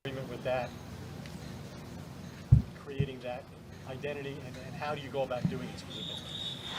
agreement with that, creating that identity, and how do you go about doing it specifically?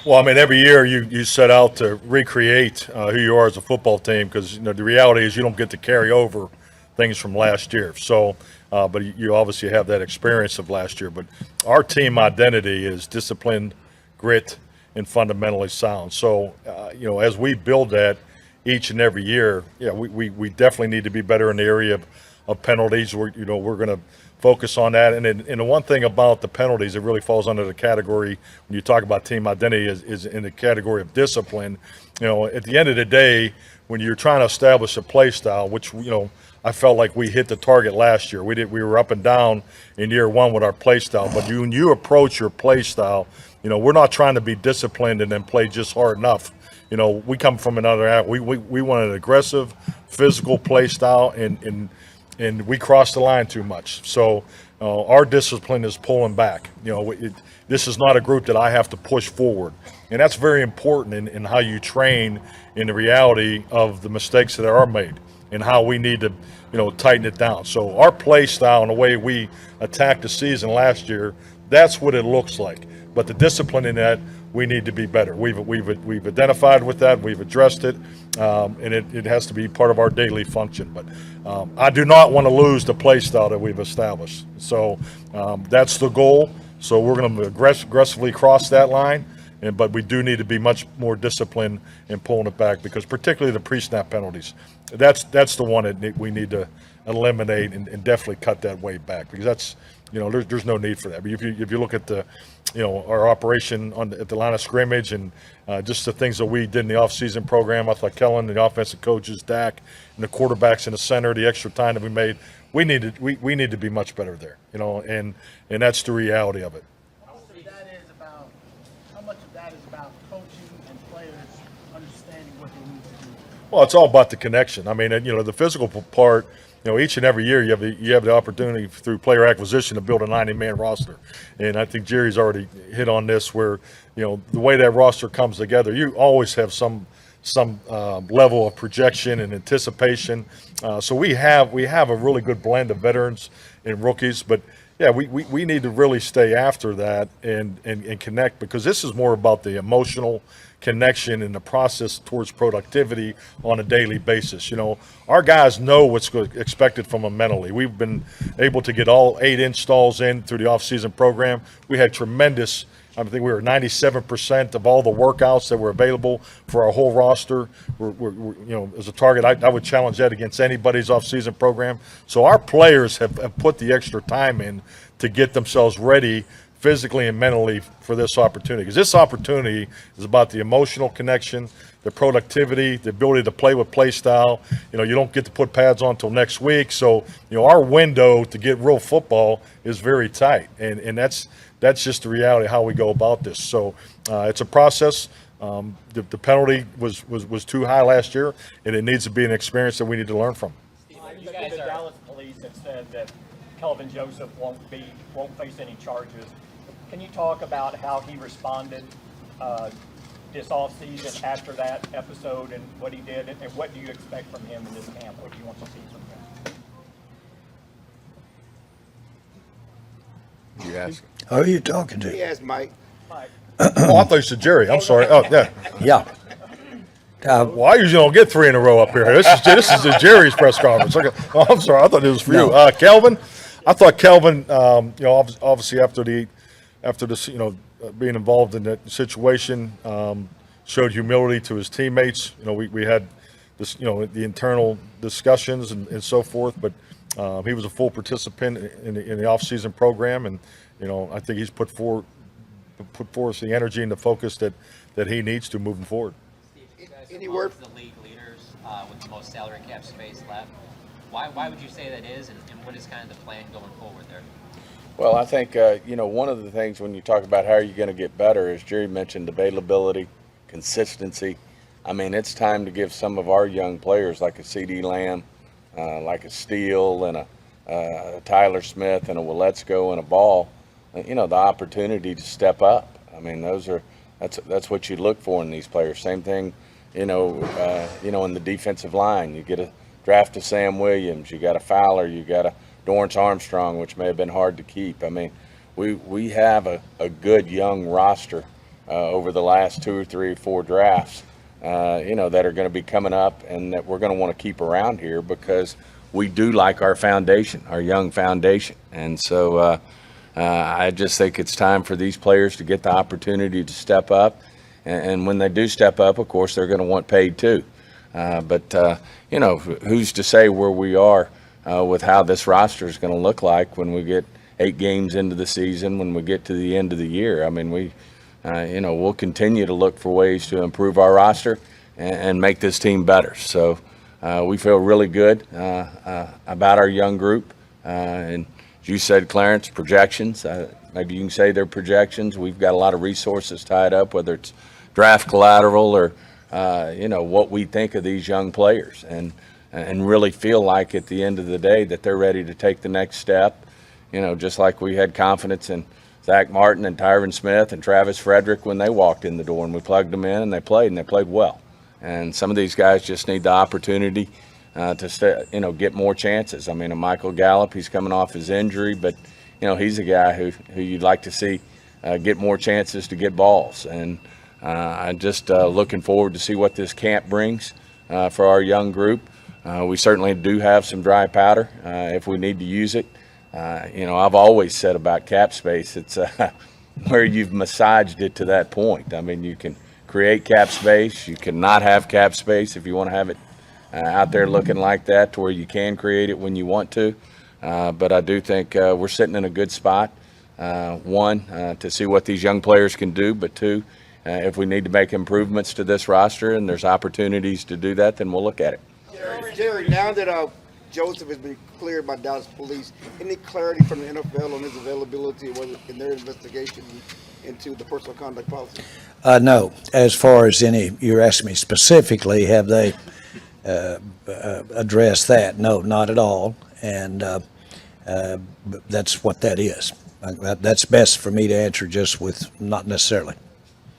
Well, I mean, every year you set out to recreate who you are as a football team because the reality is you don't get to carry over things from last year. So, but you obviously have that experience of last year. But our team identity is disciplined, grit, and fundamentally sound. So, as we build that each and every year, yeah, we definitely need to be better in the area of penalties. We're going to focus on that. And the one thing about the penalties, it really falls under the category when you talk about team identity is in the category of discipline. At the end of the day, when you're trying to establish a play style, which I felt like we hit the target last year. We were up and down in year one with our play style. But when you approach your play style, we're not trying to be disciplined and then play just hard enough. We come from another. We want an aggressive, physical play style, and we cross the line too much. So our discipline is pulling back. This is not a group that I have to push forward, and that's very important in how you train in the reality of the mistakes that are made and how we need to tighten it down. So our play style and the way we attacked the season last year, that's what it looks like. But the discipline in that, we need to be better. We've identified with that. We've addressed it, and it has to be part of our daily function. But I do not want to lose the play style that we've established. So that's the goal. So we're going to aggressively cross that line, but we do need to be much more disciplined in pulling it back because particularly the pre-snap penalties, that's the one that we need to eliminate and definitely cut that way back because that's there's no need for that. But if you look at our operation at the line of scrimmage and just the things that we did in the offseason program, I thought Kellen, the offensive coaches, Dak, and the quarterbacks in the center, the extra time that we made, we need to be much better there. And that's the reality of it. How much of that is about coaching and players understanding what they need to do? Well, it's all about the connection. I mean, the physical part. Each and every year you have the opportunity through player acquisition to build a 90-man roster, and I think Jerry's already hit on this. Where the way that roster comes together, you always have some level of projection and anticipation. So we have a really good blend of veterans and rookies, but yeah, we need to really stay after that and connect because this is more about the emotional connection and the process towards productivity on a daily basis. Our guys know what's expected from them mentally. We've been able to get all 8 installs in through the off-season program. We had tremendous. I think we were 97% of all the workouts that were available for our whole roster. We're as a target, I would challenge that against anybody's off-season program. So our players have put the extra time in to get themselves ready physically and mentally for this opportunity. Because this opportunity is about the emotional connection, the productivity, the ability to play with play style. You don't get to put pads on until next week. So, our window to get real football is very tight. And that's just the reality of how we go about this. So it's a process. The penalty was too high last year, and it needs to be an experience that we need to learn from. You guys the Dallas police have said that Kelvin Joseph won't face any charges. Can you talk about how he responded this offseason after that episode and what he did, and what do you expect from him in this camp? What do you want to see from him? You ask. Who are you talking to? He asked Mike. Mike. Oh, I thought you said Jerry. I'm sorry. Oh, yeah. Yeah. Well, I usually don't get 3 in a row up here. This is the Jerry's press conference. Okay. Oh, I'm sorry. I thought it was for you. Kelvin, I thought Kelvin, obviously after this, being involved in that situation, showed humility to his teammates. We had this, the internal discussions and so forth, but he was a full participant in the off-season program, and I think he's put forth the energy and the focus that he needs to moving forward. Any word? The league leaders with the most salary cap space left. Why would you say that is, and what is kind of the plan going forward there? Well, I think, one of the things when you talk about how are you going to get better, as Jerry mentioned, availability, consistency. I mean, it's time to give some of our young players like a C.D. Lamb, like a Steele and a Tyler Smith and a Willetsko and a Ball, the opportunity to step up. I mean, that's what you look for in these players. Same thing, in the defensive line. You get a draft to Sam Williams, you got a Fowler, you got a Dorrance Armstrong, which may have been hard to keep. I mean, we have a good young roster over the last 2 or 3 or 4 drafts, that are going to be coming up and that we're going to want to keep around here because we do like our foundation, our young foundation. And so I just think it's time for these players to get the opportunity to step up. And when they do step up, of course, they're going to want paid too. But who's to say where we are with how this roster is going to look like when we get 8 games into the season, when we get to the end of the year. I mean, we'll continue to look for ways to improve our roster and make this team better. So we feel really good about our young group. And as you said, Clarence, projections, maybe you can say they're projections. We've got a lot of resources tied up, whether it's draft collateral or, what we think of these young players and really feel like at the end of the day that they're ready to take the next step. Just like we had confidence in Zach Martin and Tyron Smith and Travis Frederick when they walked in the door and we plugged them in and they played well. And some of these guys just need the opportunity to get more chances. I mean, a Michael Gallup, he's coming off his injury, but he's a guy who you'd like to see get more chances to get balls. And I'm just looking forward to see what this camp brings for our young group. We certainly do have some dry powder if we need to use it. I've always said about cap space, it's where you've massaged it to that point. I mean, you can create cap space. You cannot have cap space if you want to have it out there looking like that to where you can create it when you want to. But I do think we're sitting in a good spot, one, to see what these young players can do, but two, if we need to make improvements to this roster and there's opportunities to do that, then we'll look at it. Jerry, now that Joseph has been cleared by Dallas police, any clarity from the NFL on his availability in their investigation into the personal conduct policy? No. As far as you're asking me specifically, have they addressed that? No, not at all. And that's what that is. That's best for me to answer just with not necessarily.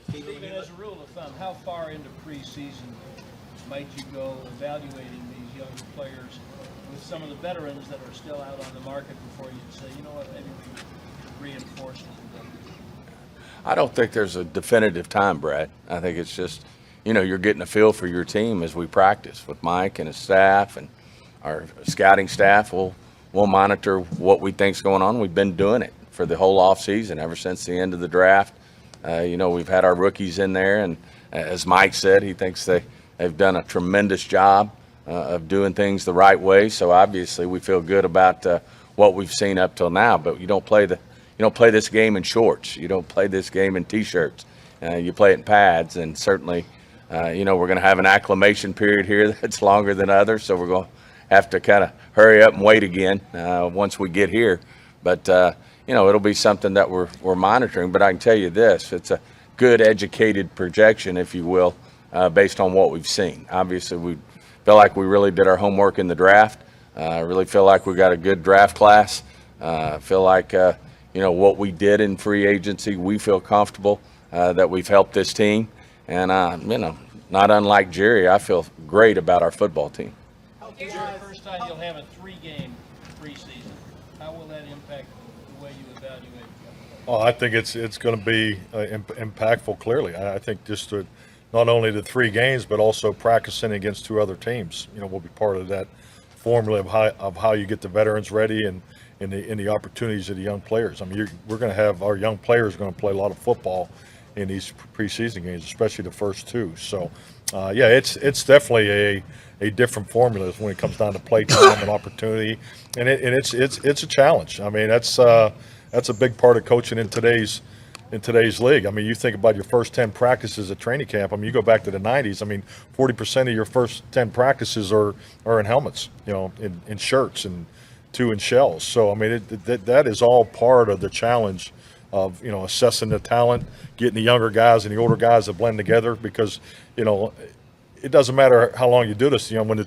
Stephen, as a rule of thumb, how far into preseason might you go evaluating these young players with some of the veterans that are still out on the market before you say, you know what, maybe we reinforce them? I don't think there's a definitive time, Brad. I think it's just, you're getting a feel for your team as we practice with Mike and his staff and our scouting staff. We'll monitor what we think's going on. We've been doing it for the whole off season ever since the end of the draft. We've had our rookies in there, and as Mike said, he thinks they've done a tremendous job of doing things the right way. So obviously, we feel good about what we've seen up till now. But you don't play this game in shorts. You don't play this game in T-shirts. You play it in pads, and certainly, we're going to have an acclimation period here that's longer than others. So we're going to have to kind of hurry up and wait again once we get here. But it'll be something that we're monitoring. But I can tell you this: it's a good educated projection, if you will, based on what we've seen. Obviously, we feel like we really did our homework in the draft. Really feel like we got a good draft class. Feel like what we did in free agency, we feel comfortable that we've helped this team. And not unlike Jerry, I feel great about our football team. This is the first time you'll have a 3-game preseason. How will that impact the way you evaluate? Well, I think it's going to be impactful. Clearly, I think just not only the 3 games, but also practicing against 2 other teams. Will be part of that formula of how you get the veterans ready and in the opportunities of the young players. I mean, we're going to have our young players going to play a lot of football in these preseason games, especially the first 2. So, it's definitely a different formula when it comes down to play time and opportunity, and it's a challenge. I mean, that's a big part of coaching in today's league. I mean, you think about your first 10 practices at training camp. I mean, you go back to the 90s. I mean, 40% of your first 10 practices are in helmets, in shirts, and 2 in shells. So I mean, that is all part of the challenge of assessing the talent, getting the younger guys and the older guys to blend together, because it doesn't matter how long you do this. When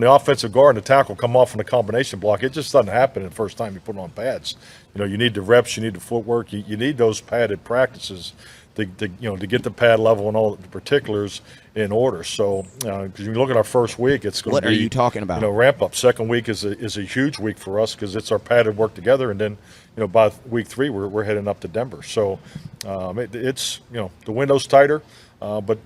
the offensive guard and the tackle come off in the combination block, it just doesn't happen the first time you put on pads. You need the reps, you need the footwork, you need those padded practices to get the pad level and all the particulars in order. So, because you look at our first week, it's going to be. What are you talking about? Ramp up. Second week is a huge week for us because it's our padded work together, and then by week 3 we're heading up to Denver. So, it's the window's tighter, but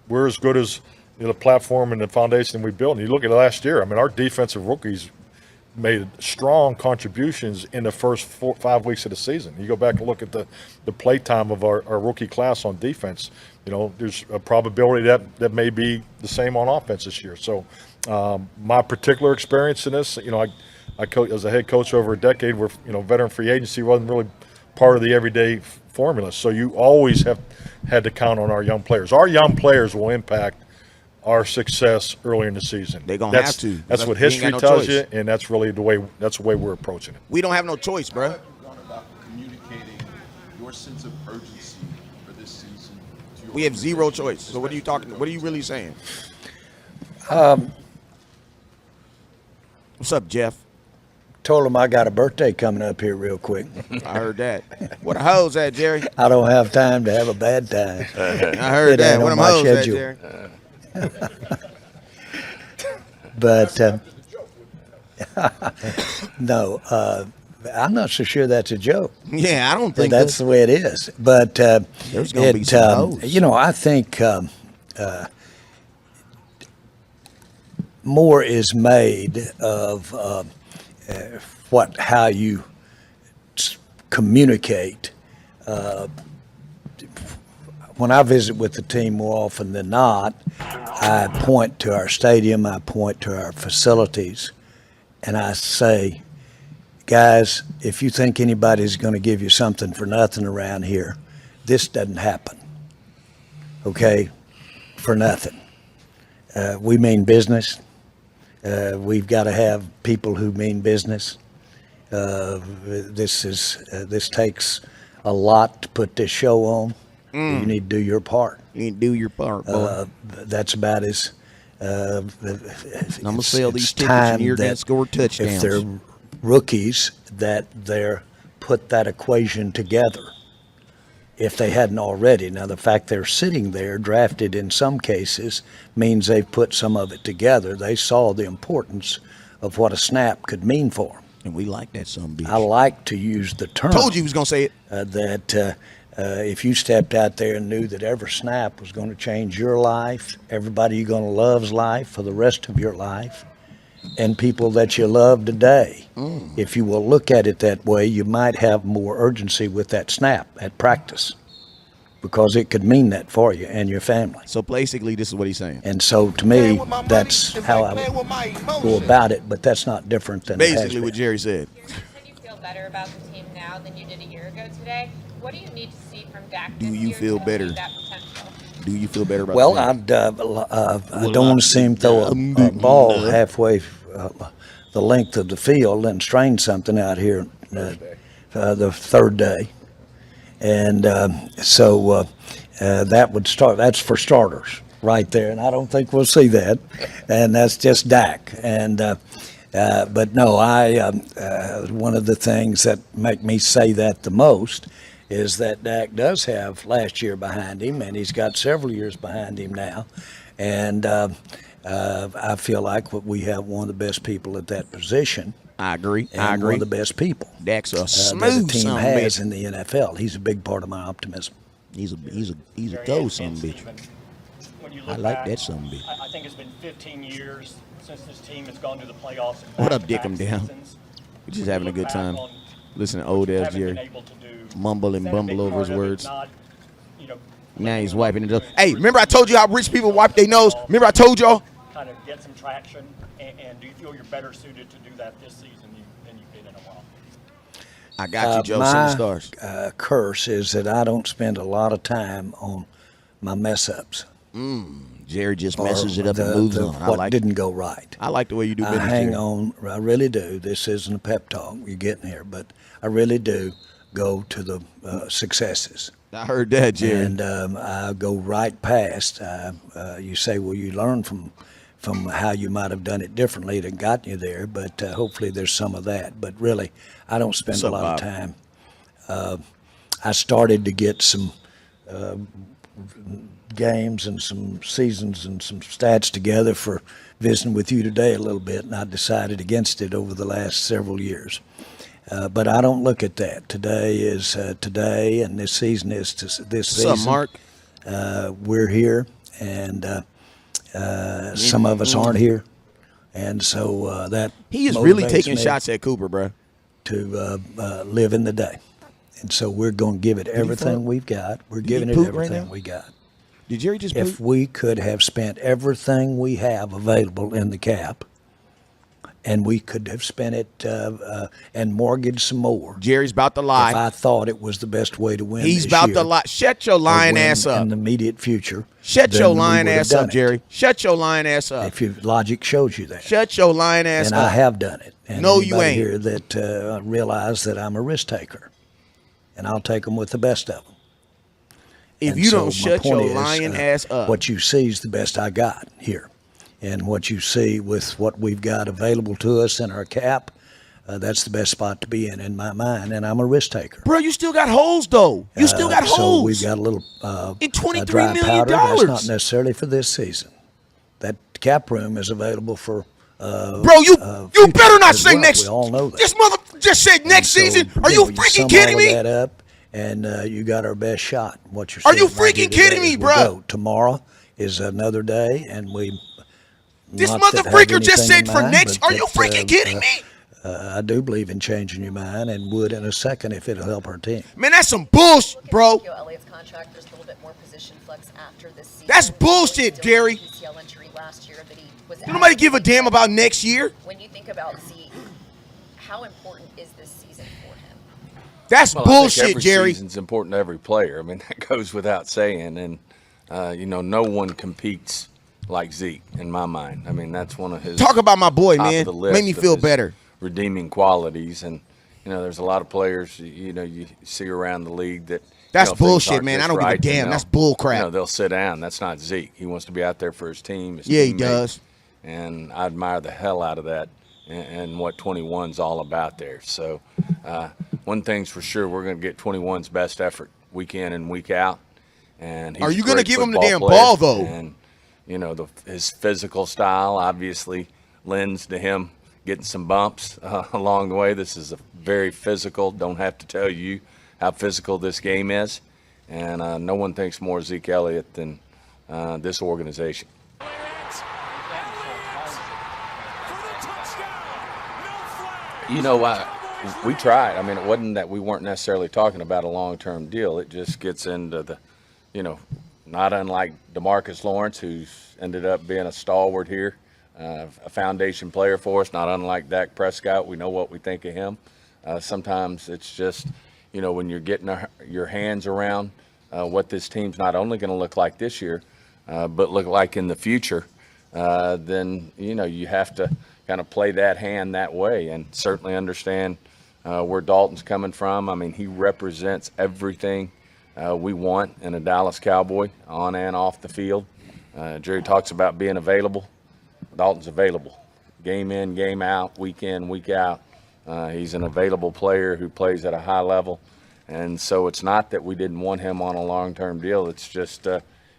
we're as good as the platform and the foundation we built. And you look at last year. I mean, our defensive rookies made strong contributions in the first 4-5 weeks of the season. You go back and look at the play time of our rookie class on defense. There's a probability that may be the same on offense this year. So my particular experience in this, I coach as a head coach over a decade where veteran free agency wasn't really part of the everyday formula. So you always have had to count on our young players. Our young players will impact our success early in the season. They're gonna have to. That's what We ain't history got no tells choice. you, and that's really the way we're approaching it. We don't have no choice, bro. Gone about communicating your sense of urgency for this season to your We have zero organization, choice. So what are you talking? What are you really saying? What's up, Jeff? Told him I got a birthday coming up here real quick. I heard that. Where the hoes at, Jerry? I don't have time to have a bad time. I heard It that. ain't Where on them my hoes at, schedule. Jerry? But no, I'm not so sure that's a joke. Yeah, I don't But think that's the way it is. But There's gonna be some hoes. I think more is made of how you communicate. When I visit with the team more often than not, I point to our stadium, I point to our facilities, and I say, guys, if you think anybody's going to give you something for nothing around here, this doesn't happen. Okay? For nothing. We mean business. We've got to have people who mean business. This takes a lot to put this show on. You need to do your part. you need to do your part, boy. That's about as. I'm gonna sell these tickets and you're gonna score touchdowns. If they're rookies, that they're put that equation together. If they hadn't already. Now, the fact they're sitting there, drafted in some cases, means they've put some of it together. They saw the importance of what a snap could mean for them. And we like that son of a bitch. I like to use the term. Told you he was gonna say it. That if you stepped out there and knew that every snap was going to change your life, everybody you're going to love's life for the rest of your life, and people that you love today, if you will look at it that way, you might have more urgency with that snap at practice because it could mean that for you and your family. So basically, this is what he's saying. And so to me, that's how I would go about it, but that's not different than it has Basically, been. what Jerry said. You said you feel better about the team now than you did a year ago today. What do you need to see from Dak Do this you year feel to better? achieve that potential? Do you feel better about Well, that? I don't want to see him throw a ball halfway the length of the field and strain something out here the third day. And so that would start. That's for starters right there. And I don't think we'll see that. And that's just Dak. And but no, one of the things that make me say that the most is that Dak does have last year behind him, and he's got several years behind him now. And I feel like we have one of the best people at that position. I agree. And I agree. one of the best people Dak's a that a smooth team son of a has bitch. in the NFL. He's a big part of my optimism. He's a Jerry, ghost son and of a bitch. Steven, when you I look like back, that son of a bitch. I think it's been 15 years since this team has gone to the playoffs. in What up, back-to-back Dick 'em down? seasons. We're just When you having a look good back time. on Listen to what old you ass haven't Jerry been able to do, mumble and is that a big bumble over part his of it words. not, you know, Now he's wiping it up. Hey, remember I told you how rich people wipe their nose? Remember I told y'all? kind of get some traction, and do you feel you're better suited to do that this season than you've been in a while? I got you, Joe. Send the stars. My curse is that I don't spend a lot of time on my mess ups. Jerry just or messes it up and the- moves the- on. I what like didn't go right. I like the way you do I business, hang Jerry. on. I really do. This isn't a pep talk. You're getting here, but I really do go to the successes. I heard that, Jerry. And I go right past. You say, well, you learn from how you might have done it differently that got you there, but hopefully there's some of that. But really, I don't spend What's a up, lot Bob? of time. I started to get some games and some seasons and some stats together for visiting with you today a little bit, and I decided against it over the last several years. But I don't look at that. Today is today, and this season is this season. What's up, Mark? We're here, and some of us aren't here, and so that He is really motivates taking me shots at Cooper, bro. to live in the day. And so we're going to give it everything we've got. We're giving it poop right everything now? we got. Did Jerry just If poop? we could have spent everything we have available in the cap, and we could have spent it and mortgaged some more, Jerry's about to if lie. I thought it was the best way to win He's this about year, to lie. Shut your or lying win ass up. in the immediate future. Shut then your we lying would have ass done up, it. Jerry. Shut your lying ass up. If your logic shows you that. Shut your lying ass And up. I have done it. And No, you anybody ain't. here that realize that I'm a risk taker, and I'll take them with the best of them. If And you so don't my shut point your is, lying ass up. what you see is the best I got here, and what you see with what we've got available to us in our cap, that's the best spot to be in my mind. And I'm a risk taker. Bro, you still got holes, though. You still got So holes. we've got a little In $23 dry million. powder. That's not necessarily for this season. That cap room is available for. Bro, you future better not as say well. next. We all know that. This mother just said next And so, season. Are you know, freaking sum kidding all of me? that up, and you got our best shot. What you're Are you seeing right here freaking kidding today me, as we bruh? go. Tomorrow is another day, and we. This not mother that I have freaker just anything said in for mind, next. but Are you that, freaking kidding me? I do believe in changing your mind, and would in a second if it'll help our team. Man, that's some bullshit, Look at bro. Ezekiel Elliott's contract. There's a little bit more position flex after this season. That's bullshit, Still Gary. had a PCL injury last year that he was Don't nobody out. give a damn about next year. When you think about Zeke, how important is this season for him? That's Well, I think bullshit, every Jerry. season's important to every player. I mean, that goes without saying. And, no one competes like Zeke, in my mind. I mean, that's one of his Talk about my boy, top man. of the list Made me of feel his better. redeeming qualities. And, there's a lot of players, you see around the league that That's things bullshit, aren't man. just I don't give a right, and damn. That's bull crap. They'll sit down. That's not Zeke. He wants to be out there for his team. His Yeah, he teammates. does. And I admire the hell out of that and what 21's all about there. So one thing's for sure, we're going to get 21's best effort week in and week out. And he's Are you going to give him the football damn player. ball, though? And, his physical style obviously lends to him getting some bumps along the way. This is a very physical, don't have to tell you how physical this game is. And no one thinks more Zeke Elliott than this organization. We tried. I mean, it wasn't that we weren't necessarily talking about a long-term deal. It just gets into the, not unlike DeMarcus Lawrence, who's ended up being a stalwart here, a foundation player for us, not unlike Dak Prescott. We know what we think of him. Sometimes it's just, when you're getting your hands around what this team's not only going to look like this year, but look like in the future, then, you have to kind of play that hand that way and certainly understand where Dalton's coming from. I mean, he represents everything we want in a Dallas Cowboy on and off the field. Jerry talks about being available. Dalton's available. Game in, game out, week in, week out. He's an available player who plays at a high level. And so it's not that we didn't want him on a long-term deal. It's just,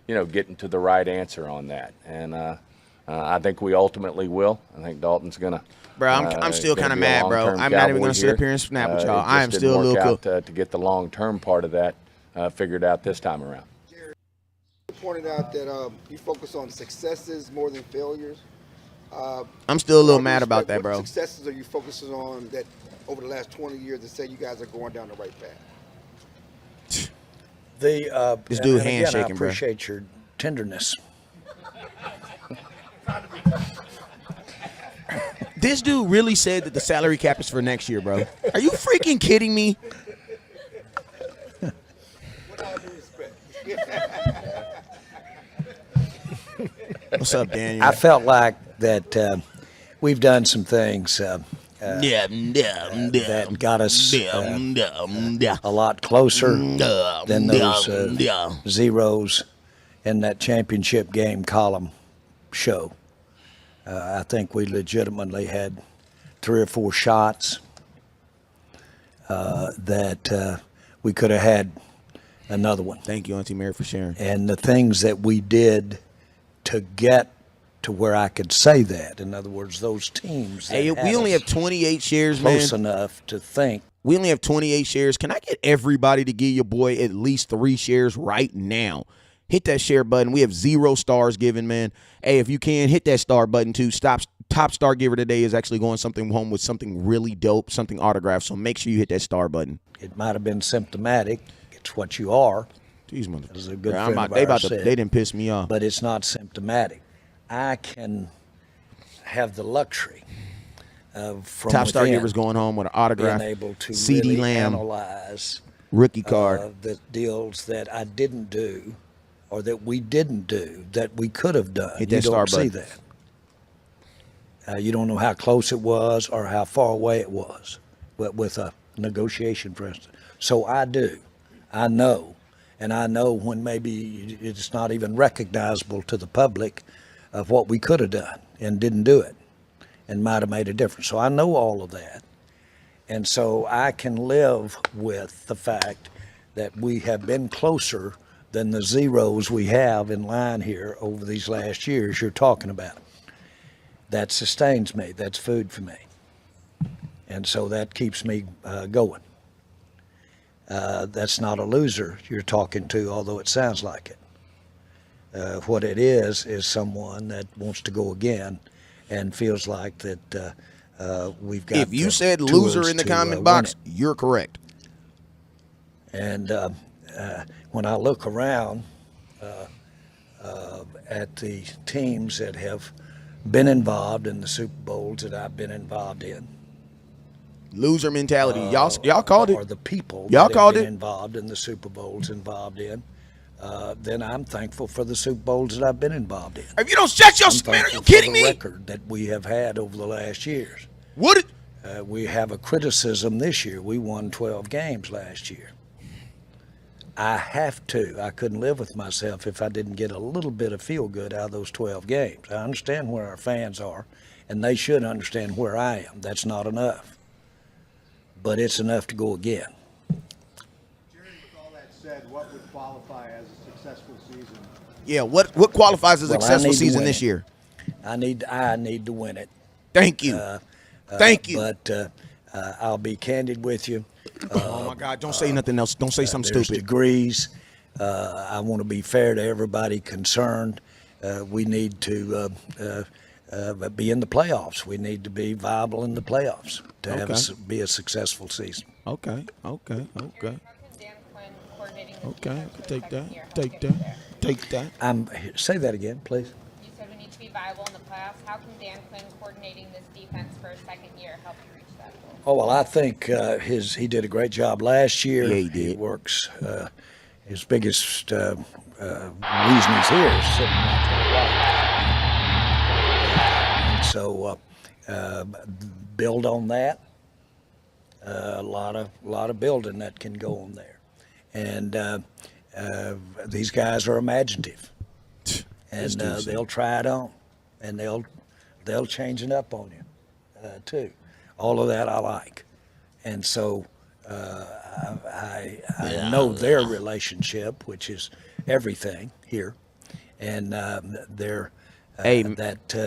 getting to the right answer on that. And I think we ultimately will. I think Dalton's going to. Bro, I'm still kind of mad, bro. I'm not even going to sit up here and snap with y'all. I am still a little cool. To get the long-term part of that figured out this time around. Jerry, you pointed out that you focus on successes more than failures. I'm still a little mad about that, what bro. successes are you focusing on that over the last 20 years that say you guys are going down the right path? This dude and again, handshaking, I bro. appreciate your tenderness. This dude really said that the salary cap is for next year, bro. Are you freaking kidding me? What's up, Daniel? I felt like that we've done some things that got us a lot closer than those zeros in that championship game column show. I think we legitimately had 3 or 4 shots that we could have had another one. Thank you, Auntie Mary, for sharing. And the things that we did to get to where I could say that. In other words, those teams that Hey, had we only us have 28 shares, man. close enough to think. We only have 28 shares. Can I get everybody to give your boy at least 3 shares right now? Hit that share button. We have 0 stars given, man. Hey, if you can, hit that star button too. Top star giver today is actually going something home with something really dope, something autographed. So make sure you hit that star button. It might have been symptomatic. It's what you are. Jeez, mother. As a good Yeah, friend of ours said, they didn't piss me off. but it's not symptomatic. I can have the luxury of from Top star within givers going home with an autograph. being able to CD really Lamb analyze rookie card. the deals that I didn't do or that we didn't do that we could have done. Hit You that star don't see button. that. You don't know how close it was or how far away it was with a negotiation, for instance. So I do. I know. And I know when maybe it's not even recognizable to the public of what we could have done and didn't do it and might have made a difference. So I know all of that. And so I can live with the fact that we have been closer than the zeros we have in line here over these last years you're talking about. That sustains me. That's food for me. And so that keeps me going. That's not a loser you're talking to, although it sounds like it. What it is someone that wants to go again and feels like that we've got. If you said tools loser in the to, comment win box, it. you're correct. And when I look around at the teams that have been involved in the Super Bowls that I've been involved in, Loser mentality. Y'all called it. or the people Y'all that called have been it. involved in the Super Bowls involved in, then I'm thankful for the Super Bowls that I've been involved in. If you don't shut your I'm man, are thankful you kidding for the me? record that we have had over the last years. What? We have a criticism this year. We won 12 games last year. I have to. I couldn't live with myself if I didn't get a little bit of feel good out of those 12 games. I understand where our fans are, and they should understand where I am. That's not enough. But it's enough to go again. Jerry, with all that said, what would qualify as a successful season? Yeah. What qualifies as a Well, I successful need to season win this it. year? I need to win it. Thank you. Thank you. But I'll be candid with you. Oh my God! Don't say nothing else. Don't say something There's stupid. degrees. I want to be fair to everybody concerned. We need to be in the playoffs. We need to be viable in the playoffs to have be a successful season. Okay. How can Dan Quinn coordinating this Okay. defense for the Take second that. year help Take you that. get there? Take that. Say that again, please. You said we need to be viable in the playoffs. How can Dan Quinn coordinating this defense for a second year help you reach that goal? Oh well, I think he did a great job last year. Yeah, he did. He works. His biggest reason he's here is sitting right to the right. And so build on that. A lot of building that can go on there, and these guys are imaginative, and they'll try it on, and they'll change it up on you too. All of that I like, and so I know their relationship, which is everything here, and they're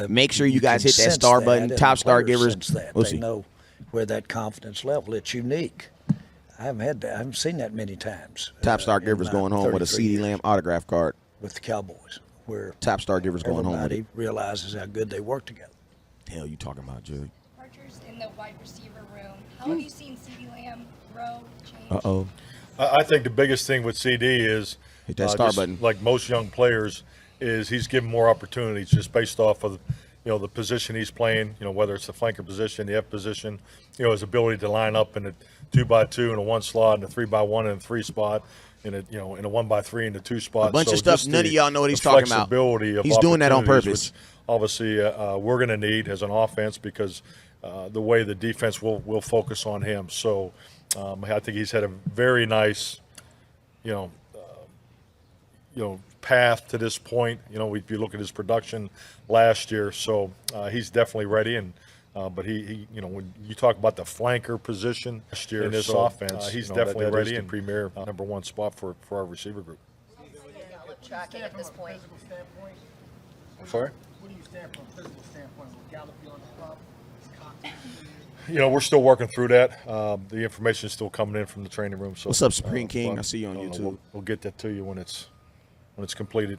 make sure you guys can hit that sense star button. and Top the star players givers. sense that. We'll They see. know where that confidence level. It's unique. I haven't seen that many times. Top star in givers my going home with a 33 CD years Lamb autograph card. with the Cowboys, where Top star givers going home with everybody it. realizes how good they work together. Hell, you talking about, Jerry? Archers in the wide receiver room. How have you seen CeeDee Lamb grow, change? Uh-oh. I think the biggest thing with CD is Hit that star just button. like most young players, is he's given more opportunities just based off of the position he's playing. Whether it's the flanker position, the F position, his ability to line up in a 2x2 in a 1 slot, and a 3x1 in a 3 spot, in a 1x3 in a 2 spot. A bunch of So stuff just none of y'all know what he's the talking about. flexibility of He's doing that on opportunities, purpose. which obviously we're going to need as an offense because the way the defense will focus on him. So I think he's had a very nice, path to this point. If you look at his production last year, so he's definitely ready, and But he, when you talk about the flanker position last year in this offense, he's definitely ready and premier number one spot for our receiver group. Tracking at this point. I'm sorry? What do you stand from a physical standpoint? Will Gallup be on the club? Is Cox- We're still working through that. The information is still coming in from the training room. So What's up, Supreme King? but, I see you on YouTube. We'll get that to you when it's completed.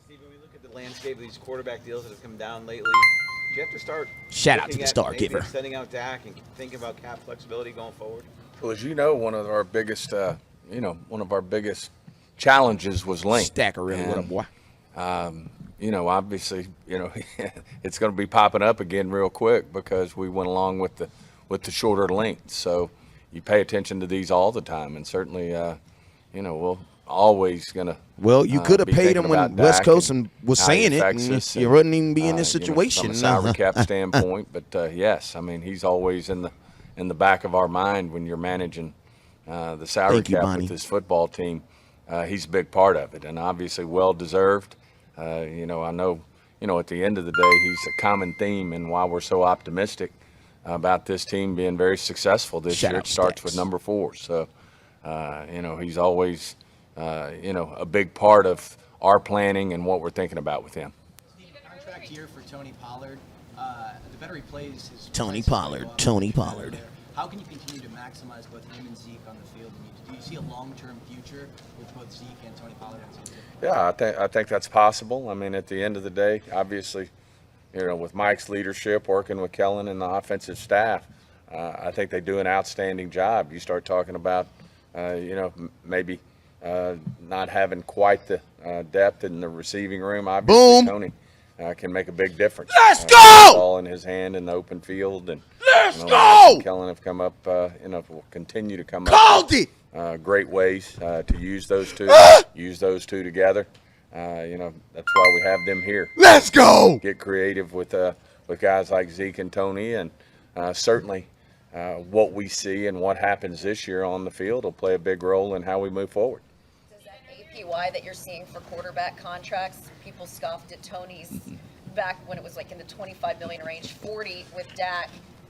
Steve, when we look at the landscape of these quarterback deals that have come down lately, do you have to start Shout out to looking the at star maybe giver. extending out Dak and thinking about cap flexibility going forward? Well, as you know, one of our biggest, challenges was length. Stacker really, what up, And, boy? Obviously, it's going to be popping up again real quick because we went along with the shorter length. So you pay attention to these all the time, and certainly, we're always going to. Well, you could have be paid thinking him when about West Dak Coast and was how saying he it, affects and us you wouldn't even be in this from situation. a salary cap standpoint. But yes, I mean, he's always in the back of our mind when you're managing the salary Thank you, cap Bonnie. with this football team. He's a big part of it, and obviously well deserved. I know, at the end of the day, he's a common theme, and why we're so optimistic about this team being very successful this Shout year. out It starts Stacks. with number 4. So, he's always, a big part of our planning and what we're thinking about with him. Contract year for Tony Pollard. The better he plays, his Tony price will Pollard, go up. Tony Pollard. How can you continue to maximize both him and Zeke on the field? And do you see a long-term future with both Zeke and Tony Pollard on the field? Yeah, I think that's possible. I mean, at the end of the day, obviously, with Mike's leadership, working with Kellen and the offensive staff, I think they do an outstanding job. You start talking about, maybe not having quite the depth in the receiving room. Obviously, Boom. Tony can make a big difference. Let's With go! the ball in his hand in the open field, and Let's Mike go! and Kellen have come up, will continue to come up. Called it! Great ways to use those two, together. That's why we have them here. Let's go! Get creative with guys like Zeke and Tony, and certainly what we see and what happens this year on the field will play a big role in how we move forward. Does that APY that you're seeing for quarterback contracts, people scoffed at Tony's back when it was like in the 25 million range, 40 with Dak.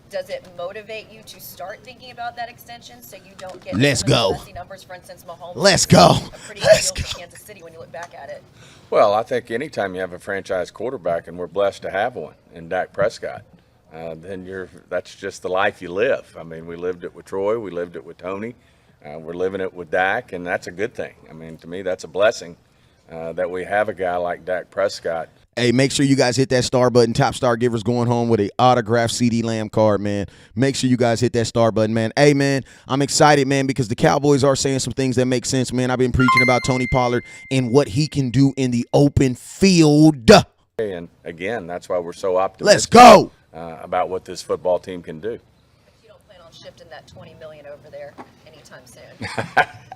Does it motivate you to start thinking about that extension so you don't get Let's some of go. the messy numbers? For instance, Mahomes. Let's go. A pretty good Let's deal go. for Kansas City when you look back at it. Well, I think anytime you have a franchise quarterback, and we're blessed to have one in Dak Prescott, then that's just the life you live. I mean, we lived it with Troy, we lived it with Tony, we're living it with Dak, and that's a good thing. I mean, to me, that's a blessing that we have a guy like Dak Prescott. Hey, make sure you guys hit that star button. Top Star Givers going home with a autographed CD Lamb card, man. Make sure you guys hit that star button, man. Hey, man, I'm excited, man, because the Cowboys are saying some things that make sense, man. I've been preaching about Tony Pollard and what he can do in the open field. And again, that's why we're so optimistic. Let's go. About what this football team can do. But you don't plan on shifting that 20 million over there anytime soon.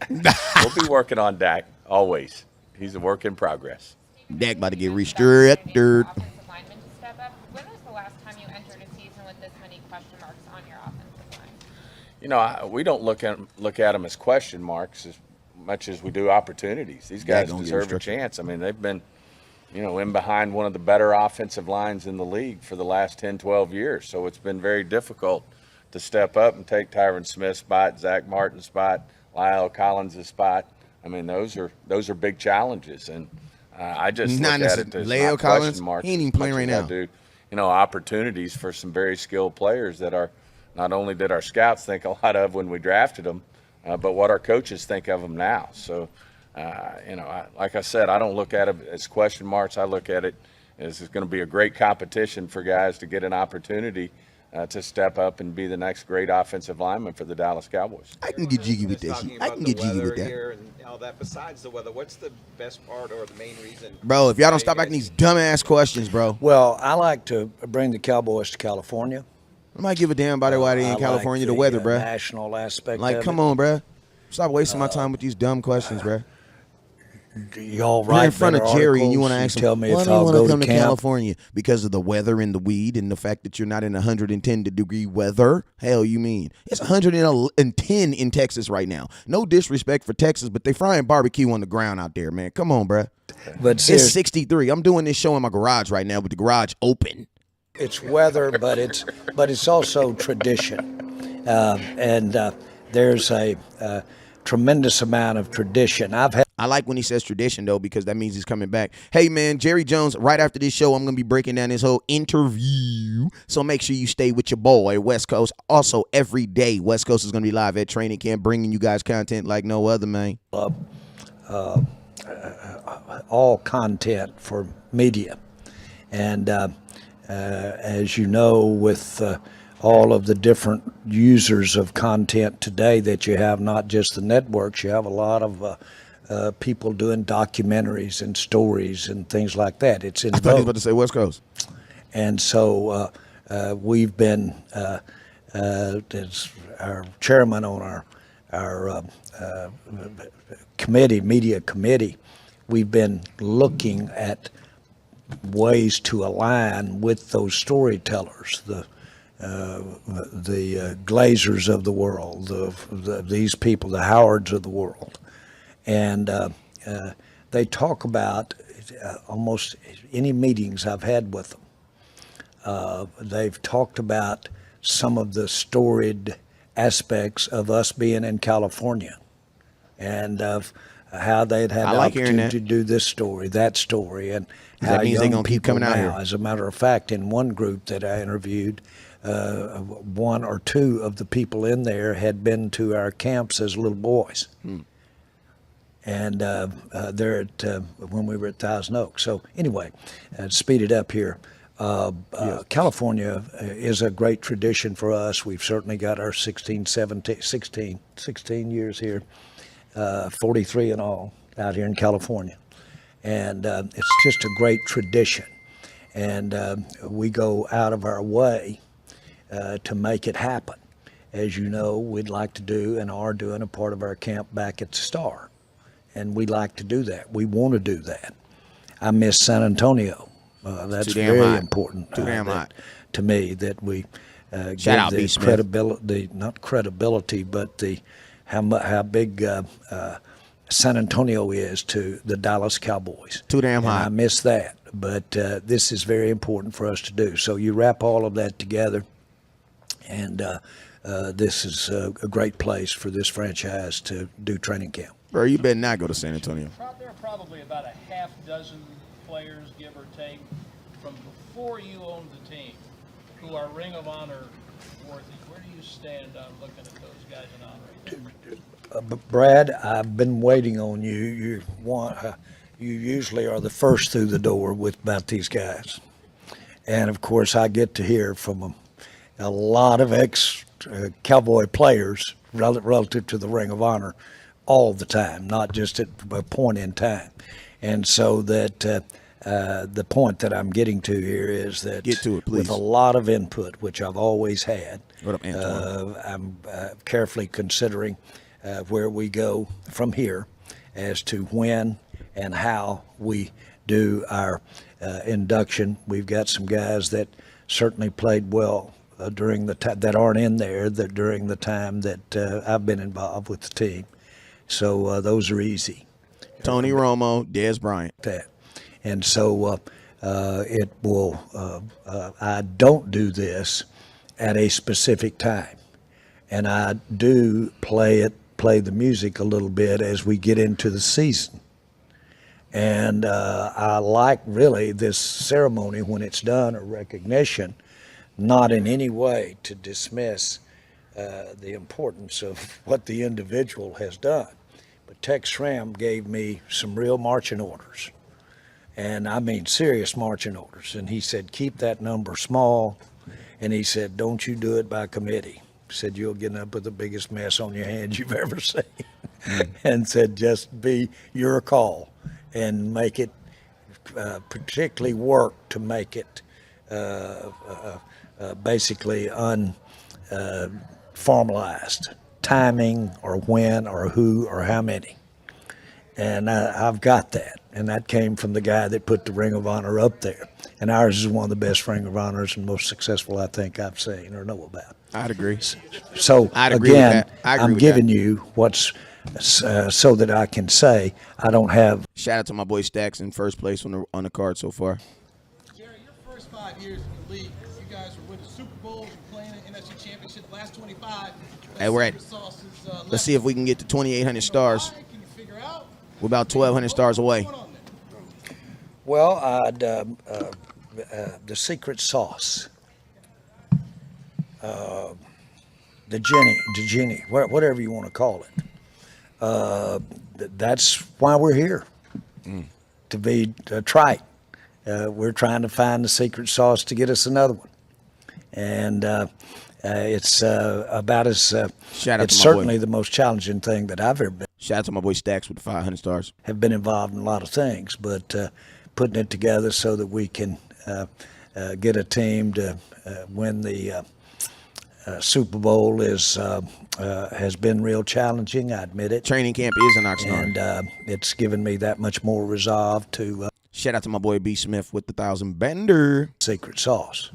We'll be working on Dak always. He's a work in progress. Dak about to get restricted. Offensive linemen to step up. When was the last time you entered a season with this many question marks on your offensive line? We don't look at them as question marks as much as we do opportunities. These guys gonna get deserve a restricted. chance. I mean, they've been, in behind one of the better offensive lines in the league for the last 10, 12 years. So it's been very difficult to step up and take Tyron Smith's spot, Zach Martin's spot, Lyle Collins' spot. I mean, those are big challenges, and I just Not look at it necessarily. as Lyle not Collins, question marks. he ain't even as playing much right as I now. do, opportunities for some very skilled players that are not only did our scouts think a lot of when we drafted them, but what our coaches think of them now. So, like I said, I don't look at it as question marks. I look at it as it's going to be a great competition for guys to get an opportunity to step up and be the next great offensive lineman for the Dallas Cowboys. I can get jiggy with that Talking shit. I about can the get jiggy with weather that. here and all that. Besides the weather, what's the best part or the main reason? Bro, if y'all don't why stop you asking guys- these dumbass questions, bro, Well, I like to bring the Cowboys to California. I might give a damn about why they I in like California, the weather, bro. National aspect Like, of come it. on, bro. Stop wasting my time with these dumb questions, bro. Y'all You're write in front of better Jerry and you articles. want to ask him, tell me why if do you I'll want go to come to camp. California? Because of the weather and the weed and the fact that you're not in 110-degree weather? Hell, you mean? It's 110 in Texas right now. No disrespect for Texas, but they frying barbecue on the ground out there, man. Come on, bruh. But It's seriously, 63. I'm doing this show in my garage right now with the garage open. It's weather, but it's also tradition, and there's a tremendous amount of tradition. I like when he says tradition, though, because that means he's coming back. Hey, man, Jerry Jones, right after this show, I'm going to be breaking down this whole interview. So make sure you stay with your boy, West Coast. Also, every day, West Coast is going to be live at training camp, bringing you guys content like no other, man. All content for media. And as you know, with all of the different users of content today that you have, not just the networks, you have a lot of people doing documentaries and stories and things like that. It's in I thought he was about to say West Coast. And so we've been, as our chairman on our committee, media committee, we've been looking at ways to align with those storytellers, the Glazers of the world, these people, the Howards of the world. And they talk about almost any meetings I've had with them. They've talked about some of the storied aspects of us being in California and of how they'd had the opportunity to do this story, that story, and how that means they're young gonna keep people coming out now. here. As a matter of fact, in one group that I interviewed, one or two of the people in there had been to our camps as little boys. And they're at when we were at Thousand Oaks. So anyway, to speed it up here, California is a great tradition for us. We've certainly got our 16 years here, 43 in all out here in California. And it's just a great tradition. And we go out of our way to make it happen. As you know, we'd like to do and are doing a part of our camp back at the Star. And we like to do that. We want to do that. I miss San Antonio. That's very important to me that we give out, the B. Smith. credibility, not credibility, but the how big San Antonio is to the Dallas Cowboys. Too damn And high. I miss that, but this is very important for us to do. So you wrap all of that together, and this is a great place for this franchise to do training camp. Bro, you better not go to San Antonio. There are probably about a half dozen players, give or take, from before you owned the team, who are Ring of Honor worthy. Where do you stand on looking at those guys and honoring them? But Brad, I've been waiting on you. You usually are the first through the door about these guys, and of course I get to hear from a lot of ex-Cowboy players relative to the Ring of Honor all the time, not just at a point in time. And so that the point that I'm getting to here is that Get to it, please. with a lot of input, which I've always had, What up, Antoine? I'm carefully considering where we go from here as to when and how we do our induction. We've got some guys that certainly played well during the time that aren't in there during the time that I've been involved with the team. So those are easy. Tony Romo, Dez Bryant. That. And so it will, I don't do this at a specific time. And I do play the music a little bit as we get into the season. And I like really this ceremony when it's done, or recognition, not in any way to dismiss the importance of what the individual has done. But Tex Schramm gave me some real marching orders. And I mean serious marching orders. And he said, keep that number small. And he said, don't you do it by committee. He said, you'll get up with the biggest mess on your hands you've ever seen. And said, just be your call and make it, particularly work to make it basically unformalized. Timing or when or who or how many. And I've got that. And that came from the guy that put the Ring of Honor up there. And ours is one of the best Ring of Honors and most successful I think I've seen or know about. I'd agree. So I'd agree with again, that. I agree I'm with giving that. you what's so that I can say I don't have. Shout out to my boy Stacks in first place on the card so far. Jerry, your first 5 years in the league, Super Bowls, you're playing an NFC Championship, last 25. Hey, we're at. Let's see if we can get to 2,800 stars. Can you figure out? We're about 1,200 stars away. Well, the secret sauce, the genie, whatever you want to call it. That's why we're here, to be trite. We're trying to find the secret sauce to get us another one, and it's about as. Shout out It's to my certainly boy. the most challenging thing that I've ever been. Shout out to my boy Stacks with the 500 stars. Have been involved in a lot of things, but putting it together so that we can get a team to win the Super Bowl has been real challenging. I admit it. Training camp is in Oxnard, and it's given me that much more resolve to. Shout out to my boy B Smith with the 1,000 bender. Secret sauce.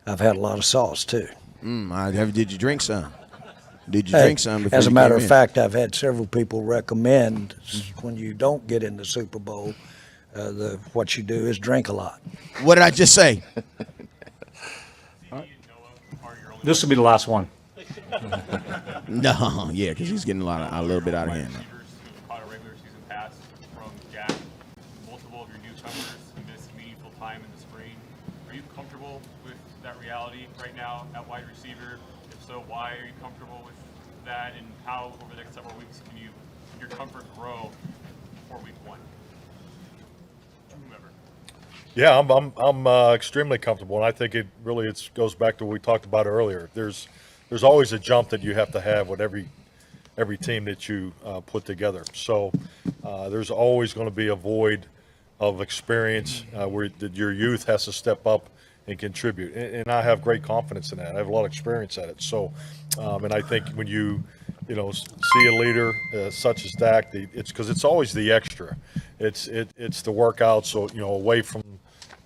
I've had a lot of sauce too. Did you drink some? Did you drink some before As a you matter came of in? fact, I've had several people recommend when you don't get in the Super Bowl, what you do is drink a lot. What did I just say? This will be the last one. No, yeah, because he's getting a little bit out of hand now. Caught a regular season pass from Jack. Multiple of your newcomers missed meaningful time in the spring. Are you comfortable with that reality right now at wide receiver? If so, why are you comfortable with that? And how, over the next several weeks, can your comfort grow before week one? Whomever. Yeah, I'm extremely comfortable, and I think it really goes back to what we talked about earlier. There's always a jump that you have to have with every team that you put together. So there's always going to be a void of experience where your youth has to step up and contribute, and I have great confidence in that. I have a lot of experience at it. So, and I think when you see a leader such as Dak, it's because it's always the extra. It's the workout. So away from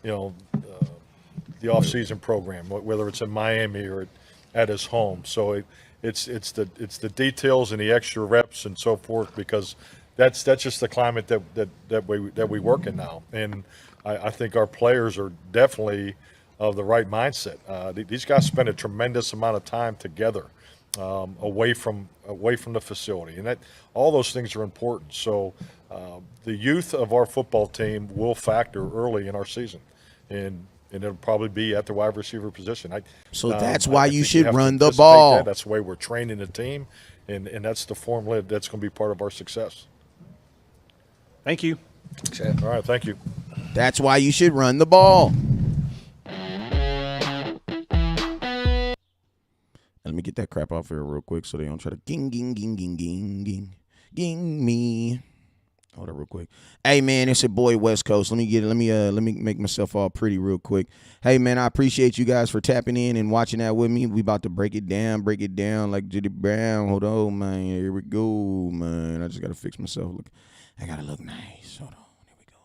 the off-season program, whether it's in Miami or at his home. So it's the details and the extra reps and so forth, because that's just the climate that we work in now. And I think our players are definitely of the right mindset. These guys spend a tremendous amount of time together, away from the facility, and that all those things are important. So the youth of our football team will factor early in our season, and it'll probably be at the wide receiver position. So that's why you think should have to run the anticipate ball. that. That's the way we're training the team, and that's the formula that's going to be part of our success. Thank you. All right, thank you. That's why you should run the ball. Let me get that crap off here real quick so they don't try to ging me. Hold up real quick. Hey man, it's your boy West Coast. Let me make myself all pretty real quick. Hey man, I appreciate you guys for tapping in and watching that with me. We about to break it down like Judy Brown. Hold on, man. Here we go, man. I just gotta fix myself. Look, I gotta look nice. Hold on. There we go.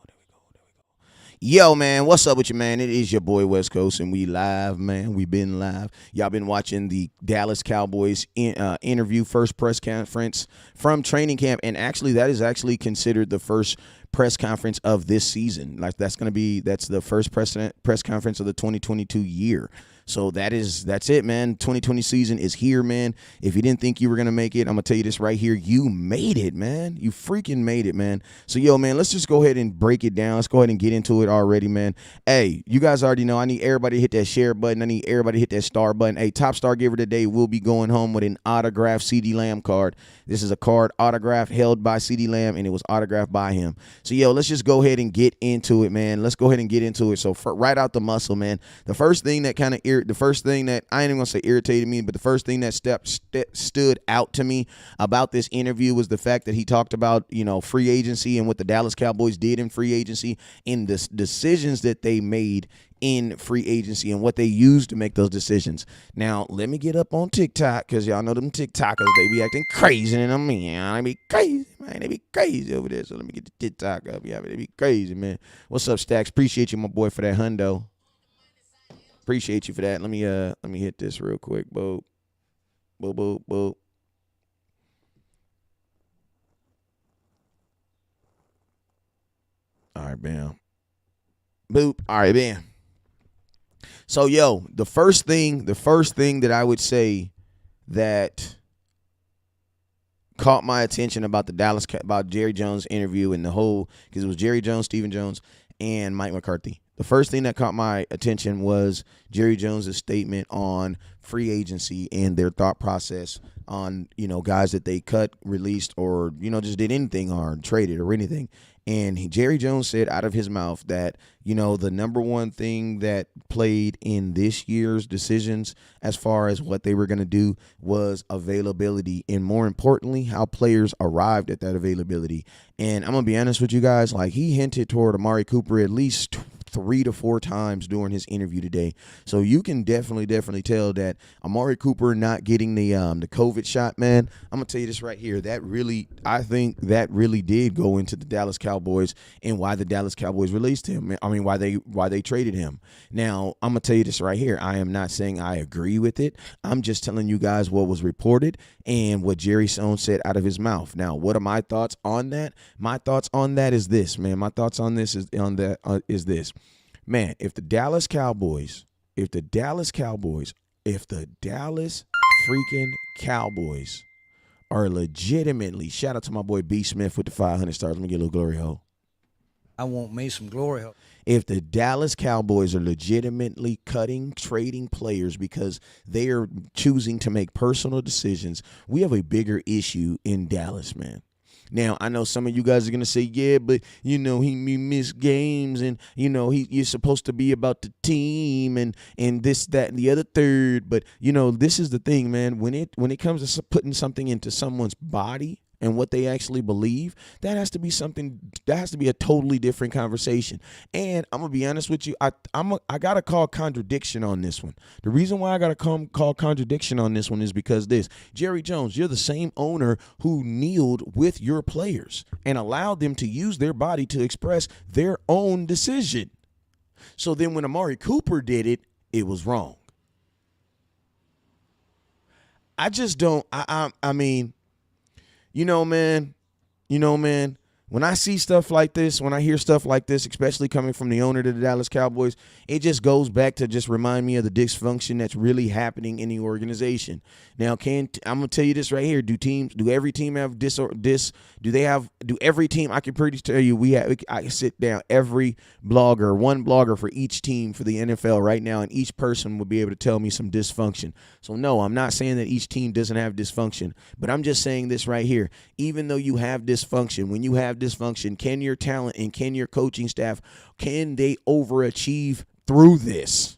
Yo, man, what's up with you, man? It is your boy West Coast, and we live, man. We been live. Y'all been watching the Dallas Cowboys interview, first press conference from training camp, and actually, that is actually considered the first press conference of this season. Like that's the first press conference of the 2022 year. So that's it, man. 2020 season is here, man. If you didn't think you were going to make it, I'm going to tell you this right here. You made it, man. You freaking made it, man. So, yo, man, let's just go ahead and break it down. Let's go ahead and get into it already, man. Hey, you guys already know I need everybody to hit that share button. I need everybody to hit that star button. Hey, top star giver today will be going home with an autographed CD Lamb card. This is a card autographed held by CD Lamb, and it was autographed by him. So, yo, let's just go ahead and get into it, man. Let's go ahead and get into it. So, right out the muscle, man, the first thing that I ain't even gonna say irritated me, but the first thing that stood out to me about this interview was the fact that he talked about, free agency and what the Dallas Cowboys did in free agency and the decisions that they made in free agency and what they used to make those decisions. Now, let me get up on TikTok, because y'all know them TikTokers, they be acting crazy, and they be crazy, man. They be crazy over there. So let me get the TikTok up. Yeah, they be crazy, man. What's up, Stacks? Appreciate you, my boy, for that hundo. Appreciate you for that. Let me hit this real quick. Boop. Boop, boop, boop. All right, bam. Boop. All right, bam. So, yo, the first thing that I would say that caught my attention about about Jerry Jones' interview and the whole, because it was Jerry Jones, Stephen Jones, and Mike McCarthy. The first thing that caught my attention was Jerry Jones' statement on free agency and their thought process on, guys that they cut, released, or, just did anything or traded or anything. And Jerry Jones said out of his mouth that, the number one thing that played in this year's decisions as far as what they were going to do was availability, and more importantly, how players arrived at that availability. And I'm going to be honest with you guys, like, he hinted toward Amari Cooper at least 3 to 4 times during his interview today. So you can definitely tell that Amari Cooper not getting the COVID shot, man, I'm going to tell you this right here. I think that really did go into the Dallas Cowboys and why the Dallas Cowboys released him. I mean, why they traded him. Now, I'm going to tell you this right here. I am not saying I agree with it. I'm just telling you guys what was reported and what Jerry Jones said out of his mouth. Now, what are my thoughts on that? My thoughts on that is this, man. My thoughts on this is this. Man, if the Dallas freaking Cowboys are legitimately, shout out to my boy B. Smith with the 500 stars. Let me get a little glory hole. I want me some glory hole. If the Dallas Cowboys are legitimately trading players because they are choosing to make personal decisions, we have a bigger issue in Dallas, man. Now, I know some of you guys are going to say, yeah, but, he missed games and, you're supposed to be about the team and this, that, and the other third. But, this is the thing, man. When it comes to putting something into someone's body and what they actually believe, that has to be a totally different conversation. And I'm going to be honest with you, I got to call contradiction on this one. The reason why I got to call contradiction on this one is because Jerry Jones, you're the same owner who kneeled with your players and allowed them to use their body to express their own decision. So then when Amari Cooper did it, it was wrong. I just don't, I mean, man, when I see stuff like this, when I hear stuff like this, especially coming from the owner of the Dallas Cowboys, it just goes back to just remind me of the dysfunction that's really happening in the organization. Now, I'm gonna tell you this right here: do every team have do every team? I can pretty tell you I sit down one blogger for each team for the NFL right now, and each person will be able to tell me some dysfunction. So no, I'm not saying that each team doesn't have dysfunction, but I'm just saying this right here: even though you have dysfunction, when you have dysfunction, can your talent and can your coaching staff, can they overachieve through this?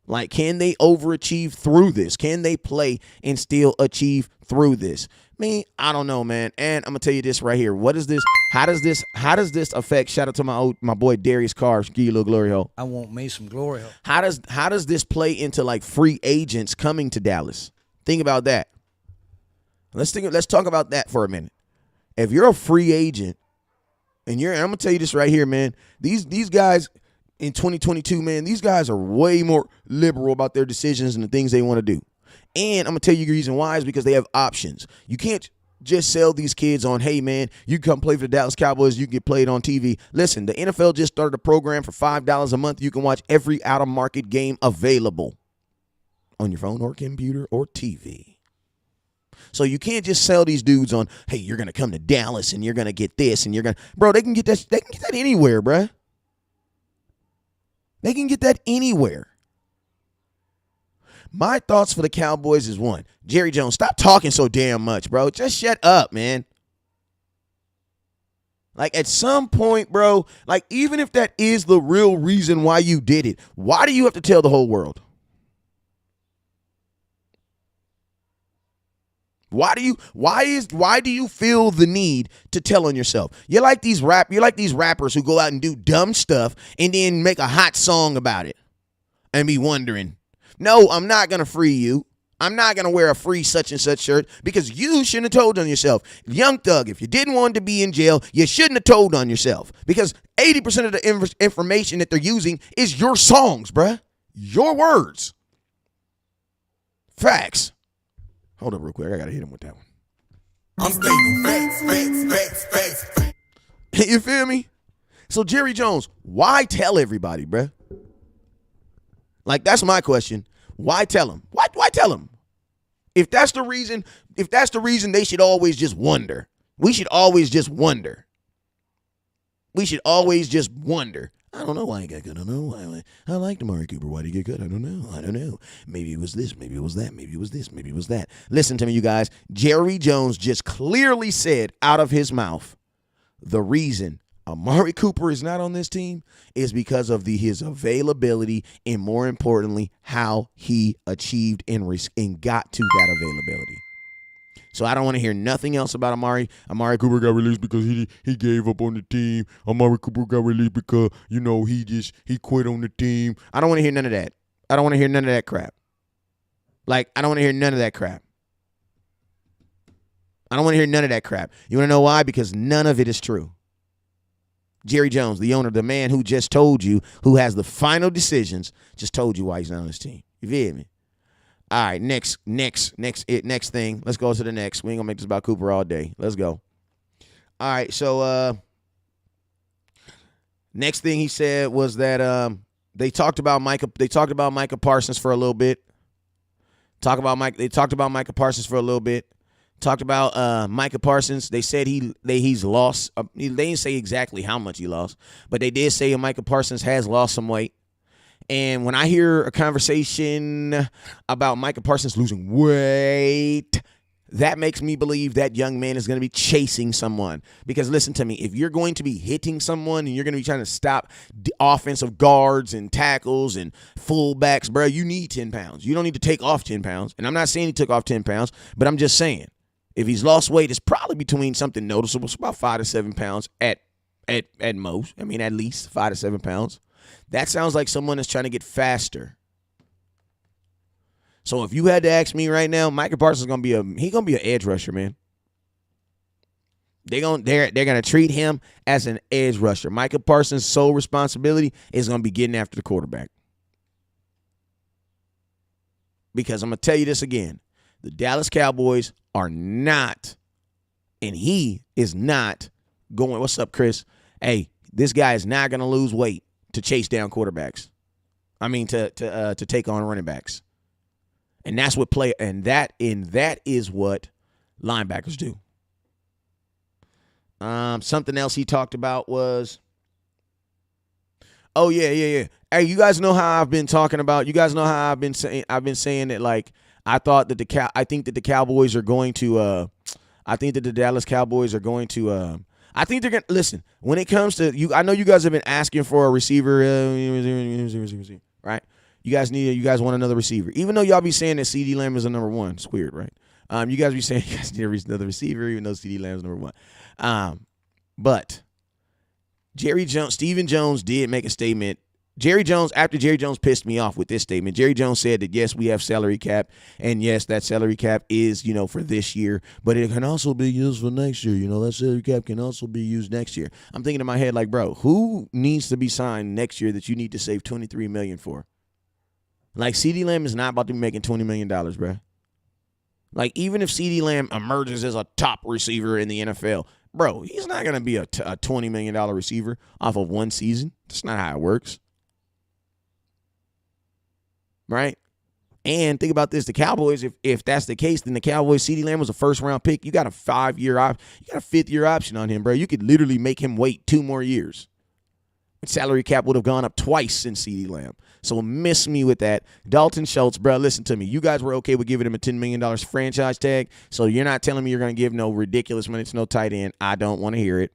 Like, can they overachieve through this? Can they play and still achieve through this? I don't know, man. And I'm gonna tell you this right here. What is this? How does this affect? Shout out to my boy Darius Carr. Give you a little glory hole. I want me some glory hole. How does this play into like free agents coming to Dallas? Think about that. Let's talk about that for a minute. If you're a free agent and I'm gonna tell you this right here, man. These guys in 2022, man, these guys are way more liberal about their decisions and the things they want to do. And I'm going to tell you the reason why is because they have options. You can't just sell these kids on, hey, man, you come play for the Dallas Cowboys, you get played on TV. Listen, the NFL just started a program for $5 a month. You can watch every out-of-market game available on your phone or computer or TV. So you can't just sell these dudes on, hey, you're going to come to Dallas and you're going to get this and you're going to, bro, they can get that anywhere, bro. They can get that anywhere. My thoughts for the Cowboys is one. Jerry Jones, stop talking so damn much, bro. Just shut up, man. Like, at some point, bro, like, even if that is the real reason why you did it, why do you have to tell the whole world? Why do you feel the need to tell on yourself? You're like these rappers who go out and do dumb stuff and then make a hot song about it and be wondering, no, I'm not going to free you. I'm not going to wear a free such and such shirt because you shouldn't have told on yourself. Young Thug, if you didn't want to be in jail, you shouldn't have told on yourself because 80% of the information that they're using is your songs, bruh. Your words. Facts. Hold up real quick. I got to hit him with that one. I'm stating facts. You feel me? So Jerry Jones, why tell everybody, bruh? Like, that's my question. Why tell them? Why tell them? If that's the reason, they should always just wonder. We should always just wonder. We should always just wonder. I don't know why he got good. I don't know why. I liked Amari Cooper. Why did he get good? I don't know. Maybe it was this. Maybe it was that. Maybe it was this. Maybe it was that. Listen to me, you guys. Jerry Jones just clearly said out of his mouth, the reason Amari Cooper is not on this team is because of his availability and, more importantly, how he achieved and got to that availability. So I don't want to hear nothing else about Amari. Amari Cooper got released because he gave up on the team. Amari Cooper got released because, he quit on the team. I don't want to hear none of that. I don't want to hear none of that crap. Like, I don't want to hear none of that crap. I don't want to hear none of that crap. You want to know why? Because none of it is true. Jerry Jones, the owner, the man who just told you, who has the final decisions, just told you why he's not on his team. You feel me? All right, next thing. Let's go to the next. We ain't gonna make this about Cooper all day. Let's go. All right, so next thing he said was that they talked about Micah Parsons for a little bit. They talked about Micah Parsons for a little bit. Talked about Micah Parsons. They said he's lost. They didn't say exactly how much he lost, but they did say Micah Parsons has lost some weight. And when I hear a conversation about Micah Parsons losing weight, that makes me believe that young man is going to be chasing someone. Because listen to me, if you're going to be hitting someone and you're going to be trying to stop offensive guards and tackles and fullbacks, bro, you need 10 pounds. You don't need to take off 10 pounds. And I'm not saying he took off 10 pounds, but I'm just saying, if he's lost weight, it's probably between something noticeable. It's about 5 to 7 pounds at most. I mean, at least 5 to 7 pounds. That sounds like someone that's trying to get faster. So if you had to ask me right now, Micah Parsons is gonna be an edge rusher, man. They're gonna treat him as an edge rusher. Micah Parsons' sole responsibility is gonna be getting after the quarterback. Because I'm gonna tell you this again. The Dallas Cowboys are not, and he is not going, what's up, Chris? Hey, this guy is not gonna lose weight to chase down quarterbacks. I mean, to take on running backs. And that's what that is what linebackers do. Something else he talked about was, oh yeah. Hey, you guys know how I've been talking about. You guys know how I've been saying that, like, I think that the Cowboys are going to. I think that the Dallas Cowboys are going to. I think they're going to listen when it comes to you. I know you guys have been asking for a receiver, right? You guys want another receiver, even though y'all be saying that CeeDee Lamb is the number one. It's weird, right? You guys be saying you guys need another receiver, even though CeeDee Lamb is number one. But Stephen Jones did make a statement. After Jerry Jones pissed me off with this statement, Jerry Jones said that, yes, we have salary cap, and yes, that salary cap is, for this year, but it can also be used for next year. That salary cap can also be used next year. I'm thinking in my head, like, bro, who needs to be signed next year that you need to save $23 million for? Like, CeeDee Lamb is not about to be making $20 million, bro. Like, even if CeeDee Lamb emerges as a top receiver in the NFL, bro, he's not going to be a $20 million receiver off of one season. That's not how it works. Right? And think about this. The Cowboys, if that's the case, then the Cowboys, CeeDee Lamb was a first-round pick. You got a 5-year option. You got a 5th-year option on him, bro. You could literally make him wait 2 more years. The salary cap would have gone up twice in CeeDee Lamb. So miss me with that. Dalton Schultz, bro, listen to me. You guys were okay with giving him a $10 million franchise tag, so you're not telling me you're going to give no ridiculous money to no tight end. I don't want to hear it.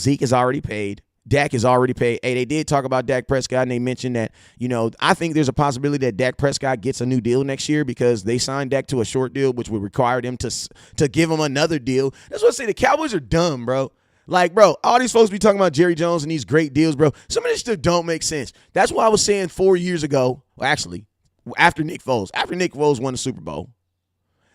Zeke is already paid. Dak is already paid. Hey, they did talk about Dak Prescott, and they mentioned that, I think there's a possibility that Dak Prescott gets a new deal next year because they signed Dak to a short deal, which would require them to give him another deal. That's what I say. The Cowboys are dumb, bro. Like, bro, all these folks be talking about Jerry Jones and these great deals, bro. Some of this stuff don't make sense. That's why I was saying 4 years ago, well, actually, after Nick Foles won the Super Bowl,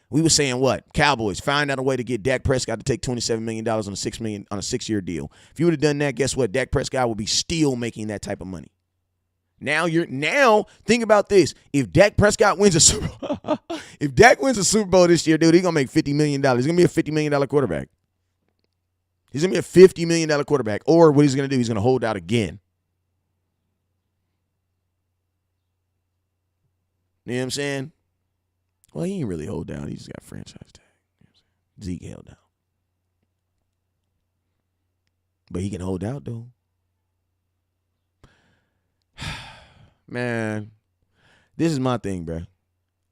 we were saying what? Cowboys, find out a way to get Dak Prescott to take $27 million on a $6-year deal. If you would have done that, guess what? Dak Prescott would be still making that type of money. Now think about this. If Dak Prescott wins a Super Bowl, this year, dude, he's gonna make $50 million. He's gonna be a $50 million quarterback. He's going to be a $50 million quarterback. Or what he's going to do, he's going to hold out again. You know what I'm saying? Well, he ain't really hold down. He just got franchise tag. Zeke held down. But he can hold out, though. Man, this is my thing, bro.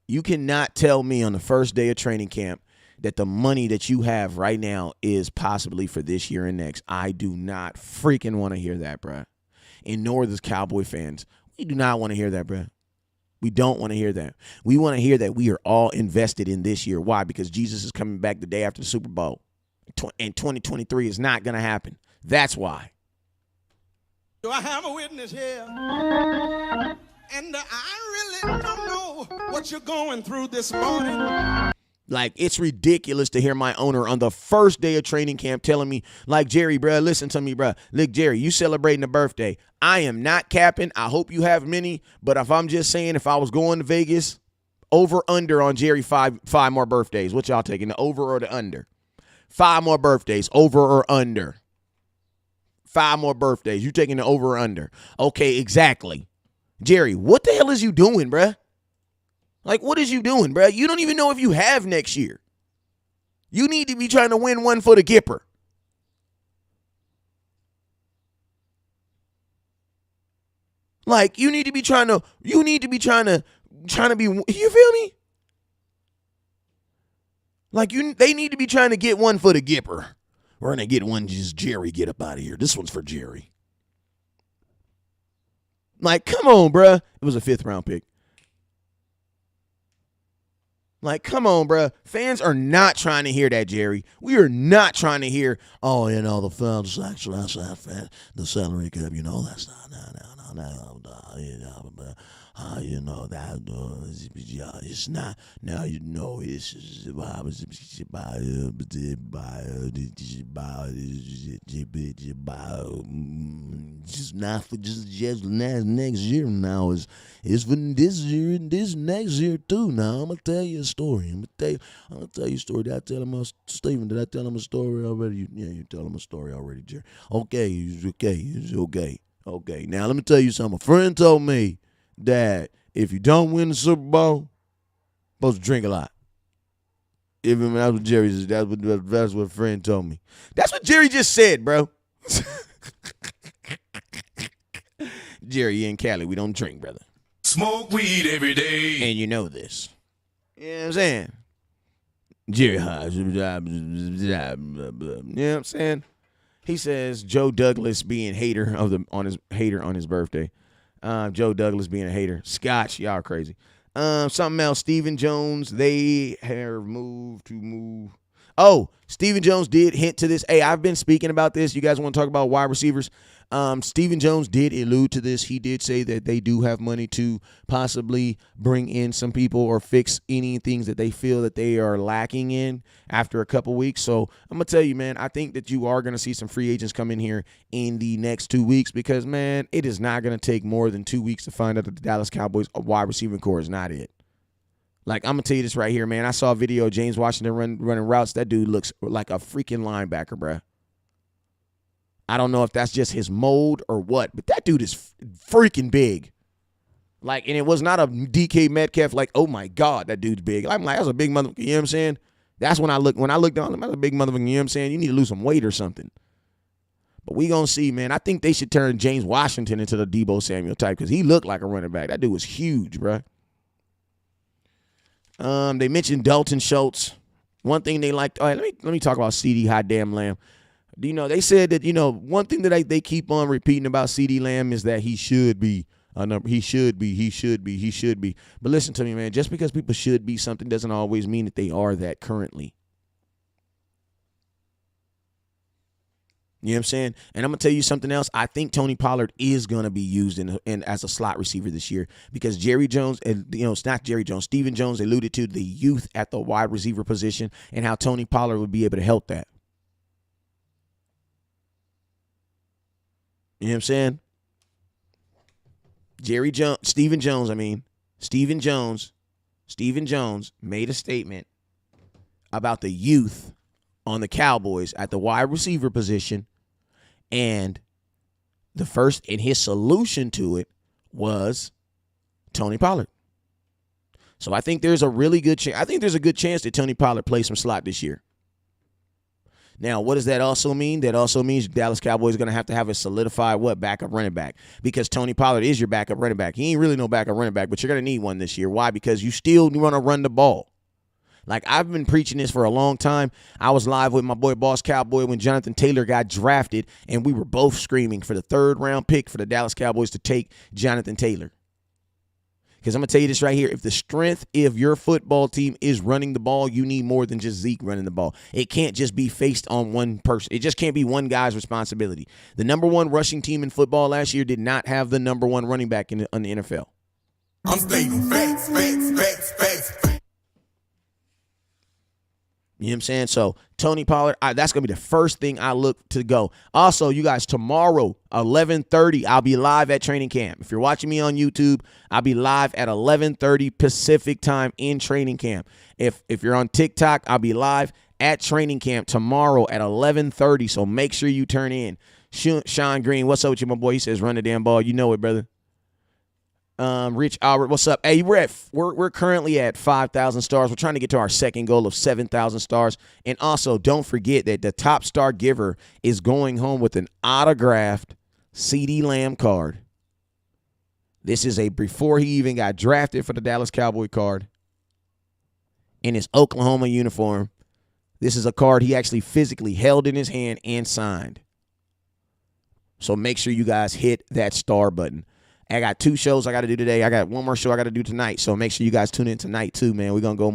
You cannot tell me on the first day of training camp that the money that you have right now is possibly for this year and next. I do not freaking want to hear that, bro. And nor does Cowboy fans. We do not want to hear that, bro. We don't want to hear that. We want to hear that we are all invested in this year. Why? Because Jesus is coming back the day after the Super Bowl. And 2023 is not going to happen. That's why. Do I have a witness here? And I really don't know what you're going through this morning. Like, it's ridiculous to hear my owner on the first day of training camp telling me, like, Jerry, bruh, listen to me, bruh. Look, Jerry, you celebrating a birthday. I am not capping. I hope you have many. But if I'm just saying, if I was going to Vegas, over, under on Jerry, five more birthdays. What y'all taking, the over or the under? 5 more birthdays, over or under? 5 more birthdays. You taking the over or under? Okay, exactly. Jerry, what the hell is you doing, bruh? Like, what is you doing, bruh? You don't even know if you have next year. You need to be trying to win one for the Gipper. Like, you need to be trying to be, you feel me? Like, they need to be trying to get one for the Gipper. We're going to get one, just Jerry, get up out of here. This one's for Jerry. Like, come on, bruh. It was a 5th round pick. Like, come on, bruh. Fans are not trying to hear that, Jerry. We are not trying to hear, oh, you know, the fans, the salary cap, you know, that's not, you know, that, it's not, now you know, it's just not for just next year now. It's for this year and this next year too. Now I'm gonna tell you a story. I'm gonna tell you a story. Did I tell him Stephen? Did I tell him a story already? Yeah, you tell him a story already, Jerry. Okay, it's okay. Okay. Now let me tell you something. A friend told me that if you don't win the Super Bowl, you're supposed to drink a lot. Even that's what Jerry said. That's what a friend told me. That's what Jerry just said, bro. Jerry in Cali, we don't drink, brother. Smoke weed every day. And you know this. You know what I'm saying? Jerry high. You know what I'm saying? He says Joe Douglas being hater on his birthday. Joe Douglas being a hater. Scotch, y'all crazy. Something else. Stephen Jones, they have moved. Oh, Stephen Jones did hint to this. Hey, I've been speaking about this. You guys want to talk about wide receivers? Stephen Jones did allude to this. He did say that they do have money to possibly bring in some people or fix any things that they feel that they are lacking in after a couple weeks. So I'm going to tell you, man, I think that you are going to see some free agents come in here in the next 2 weeks because, man, it is not going to take more than 2 weeks to find out that the Dallas Cowboys wide receiving core is not it. Like, I'm going to tell you this right here, man. I saw a video of James Washington running routes. That dude looks like a freaking linebacker, bruh. I don't know if that's just his mold or what, but that dude is freaking big. Like, and it was not a DK Metcalf, like, oh my God, that dude's big. I'm like, that's a big motherfucker, you know what I'm saying? That's when I looked on him, that's a big motherfucker, you know what I'm saying? You need to lose some weight or something. But we gonna see, man. I think they should turn James Washington into the Deebo Samuel type because he looked like a running back. That dude was huge, bro. They mentioned Dalton Schultz. One thing they liked. All right, let me talk about CD Hot Damn Lamb. You know, they said that, you know, one thing that they keep on repeating about CD Lamb is that he should be a number. He should be. But listen to me, man. Just because people should be something doesn't always mean that they are that currently. You know what I'm saying? And I'm going to tell you something else. I think Tony Pollard is going to be used in as a slot receiver this year because Jerry Jones, and you know, it's not Jerry Jones, Stephen Jones alluded to the youth at the wide receiver position and how Tony Pollard would be able to help that. You know what I'm saying? Stephen Jones made a statement about the youth on the Cowboys at the wide receiver position, and his solution to it was Tony Pollard. So I think there's a really good chance. I think there's a good chance that Tony Pollard plays some slot this year. Now, what does that also mean? That also means Dallas Cowboys are going to have a solidified backup running back, because Tony Pollard is your backup running back. He ain't really no backup running back, but you're going to need one this year. Why? Because you still want to run the ball. Like, I've been preaching this for a long time. I was live with my boy Boss Cowboy when Jonathan Taylor got drafted, and we were both screaming for the 3rd-round pick for the Dallas Cowboys to take Jonathan Taylor. Because I'm going to tell you this right here. If the strength of your football team is running the ball, you need more than just Zeke running the ball. It can't just be faced on one person. It just can't be one guy's responsibility. The number 1 rushing team in football last year did not have the number 1 running back in the NFL. I'm stating facts. You know what I'm saying? So, Tony Pollard, that's going to be the first thing I look to go. Also, you guys, tomorrow, 11:30, I'll be live at training camp. If you're watching me on YouTube, I'll be live at 11:30 Pacific time in training camp. If you're on TikTok, I'll be live at training camp tomorrow at 11:30, so make sure you turn in. Sean Green, what's up with you, my boy? He says, run the damn ball. You know it, brother. Rich Albert, what's up? Hey, we're currently at 5,000 stars. We're trying to get to our second goal of 7,000 stars. And also, don't forget that the top star giver is going home with an autographed CeeDee Lamb card. This is a before he even got drafted for the Dallas Cowboy card in his Oklahoma uniform. This is a card he actually physically held in his hand and signed. So make sure you guys hit that star button. I got 2 shows I got to do today. I got one more show I got to do tonight. So make sure you guys tune in tonight too, man. We're going to go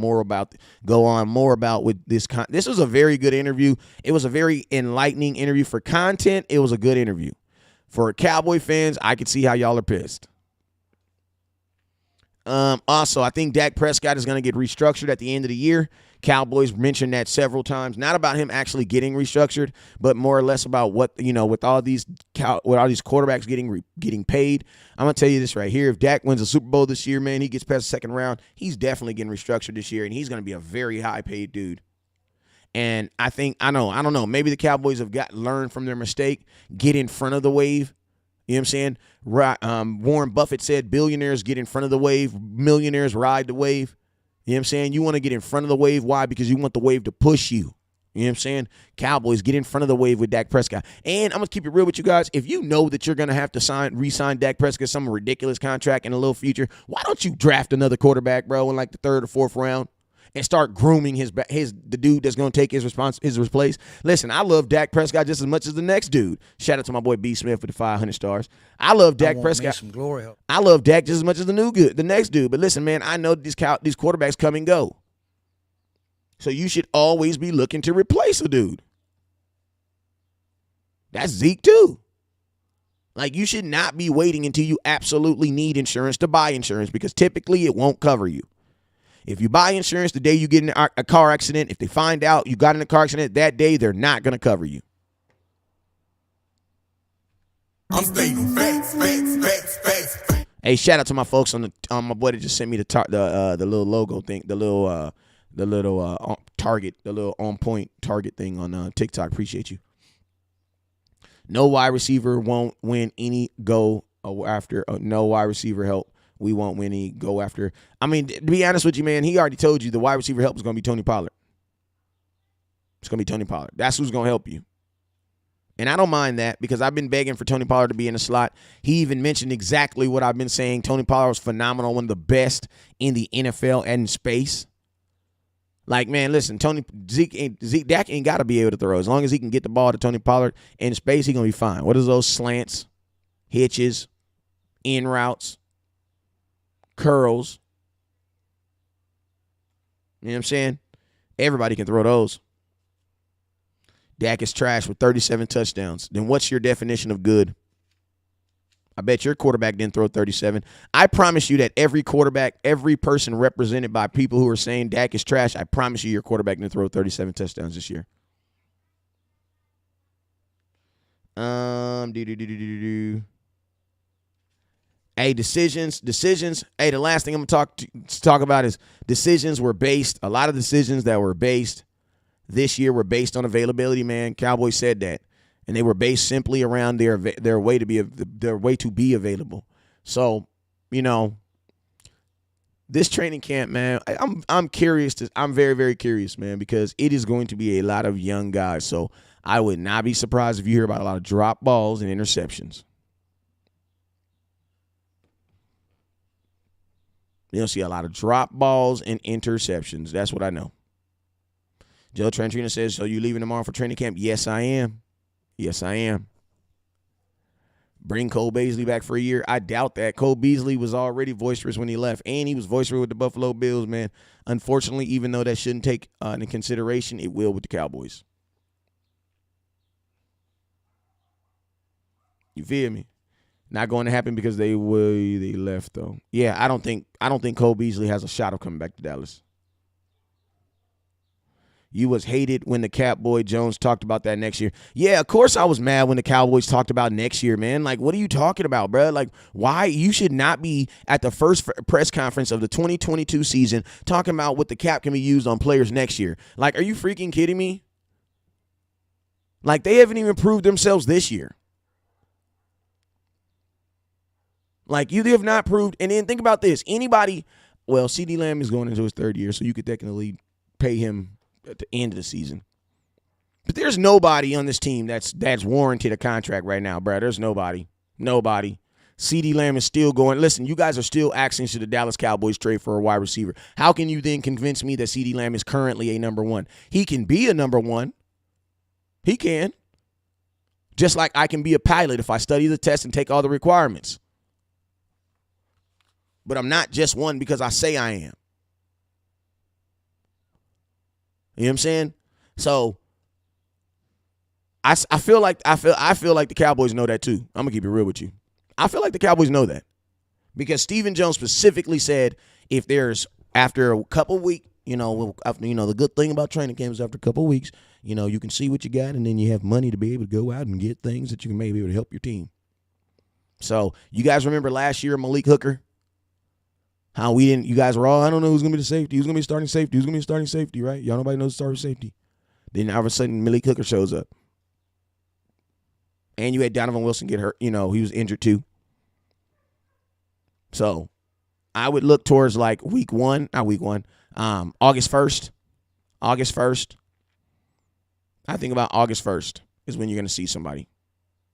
on more about with this. This was a very good interview. It was a very enlightening interview. For content, it was a good interview. For Cowboy fans, I can see how y'all are pissed. Also, I think Dak Prescott is going to get restructured at the end of the year. Cowboys mentioned that several times, not about him actually getting restructured, but more or less about what, with all these quarterbacks getting paid. I'm going to tell you this right here. If Dak wins a Super Bowl this year, man, he gets past the second round, he's definitely getting restructured this year, and he's going to be a very high paid dude. And I don't know, maybe the Cowboys have learned from their mistake, get in front of the wave. You know what I'm saying? Warren Buffett said billionaires get in front of the wave, millionaires ride the wave. You know what I'm saying? You want to get in front of the wave. Why? Because you want the wave to push you. You know what I'm saying? Cowboys, get in front of the wave with Dak Prescott. And I'm going to keep it real with you guys. If you know that you're going to have to re-sign Dak Prescott some ridiculous contract in the little future, why don't you draft another quarterback, bro, in like the 3rd or 4th round and start grooming the dude that's going to take his place? Listen, I love Dak Prescott just as much as the next dude. Shout out to my boy B. Smith for the 500 stars. I love Dak Prescott. Some glory. I love Dak just as much as the next dude. But listen, man, I know these quarterbacks come and go. So you should always be looking to replace a dude. That's Zeke too. Like, you should not be waiting until you absolutely need insurance to buy insurance, because typically it won't cover you. If you buy insurance the day you get in a car accident, if they find out you got in a car accident that day, they're not going to cover you. I'm stating facts. Hey, shout out to my folks on my boy that just sent me the little logo thing, the little target, the little on point target thing on TikTok. Appreciate you. No wide receiver won't win any go after. No wide receiver help. We won't win any go after. I mean, to be honest with you, man, he already told you the wide receiver help is going to be Tony Pollard. It's going to be Tony Pollard. That's who's going to help you. And I don't mind that, because I've been begging for Tony Pollard to be in the slot. He even mentioned exactly what I've been saying. Tony Pollard was phenomenal, one of the best in the NFL and in space. Like, man, listen, Dak ain't got to be able to throw. As long as he can get the ball to Tony Pollard in space, he's going to be fine. What is those slants, hitches, in routes, curls? You know what I'm saying? Everybody can throw those. Dak is trash with 37 touchdowns. Then what's your definition of good? I bet your quarterback didn't throw 37. I promise you that every quarterback, every person represented by people who are saying Dak is trash, I promise you your quarterback didn't throw 37 touchdowns this year. Hey, decisions. Hey, the last thing I'm going to talk about is decisions were based. A lot of decisions that were based this year were based on availability, man. Cowboys said that. And they were based simply around their way to be available. So, you know, this training camp, man, I'm curious. I'm very, very curious, man, because it is going to be a lot of young guys. So I would not be surprised if you hear about a lot of drop balls and interceptions. You'll see a lot of drop balls and interceptions. That's what I know. Joe Trantrina says, so you leaving tomorrow for training camp? Yes, I am. Yes, I am. Bring Cole Beasley back for a year? I doubt that. Cole Beasley was already boisterous when he left, and he was boisterous with the Buffalo Bills, man. Unfortunately, even though that shouldn't take into consideration, it will with the Cowboys. You feel me? Not going to happen because they left, though. Yeah, I don't think Cole Beasley has a shot of coming back to Dallas. You was hated when the Catboy Jones talked about that next year. Yeah, of course I was mad when the Cowboys talked about next year, man. Like, what are you talking about, bro? Like, why? You should not be at the first press conference of the 2022 season talking about what the cap can be used on players next year. Like, are you freaking kidding me? Like, they haven't even proved themselves this year. Like, you have not proved. And then think about this. Anybody, well, CeeDee Lamb is going into his third year, so you could technically pay him at the end of the season. But there's nobody on this team that's warranted a contract right now, bro. There's nobody. Nobody. CeeDee Lamb is still going. Listen, you guys are still asking should the Dallas Cowboys trade for a wide receiver. How can you then convince me that CeeDee Lamb is currently a number one? He can be a number one. He can. Just like I can be a pilot if I study the test and take all the requirements. But I'm not just one because I say I am. You know what I'm saying? So I feel like the Cowboys know that too. I'm gonna keep it real with you. I feel like the Cowboys know that because Stephen Jones specifically said if there's after a couple weeks, the good thing about training camp is after a couple weeks, you can see what you got and then you have money to be able to go out and get things that you can maybe be able to help your team. So you guys remember last year Malik Hooker? How you guys were all, I don't know who's going to be the safety. Who's going to be starting safety? Who's going to be starting safety, right? Y'all, nobody knows starting safety. Then all of a sudden, Malik Hooker shows up. And you had Donovan Wilson get hurt. He was injured too. So I would look towards like August 1st. August 1st. I think about August 1st is when you're going to see somebody.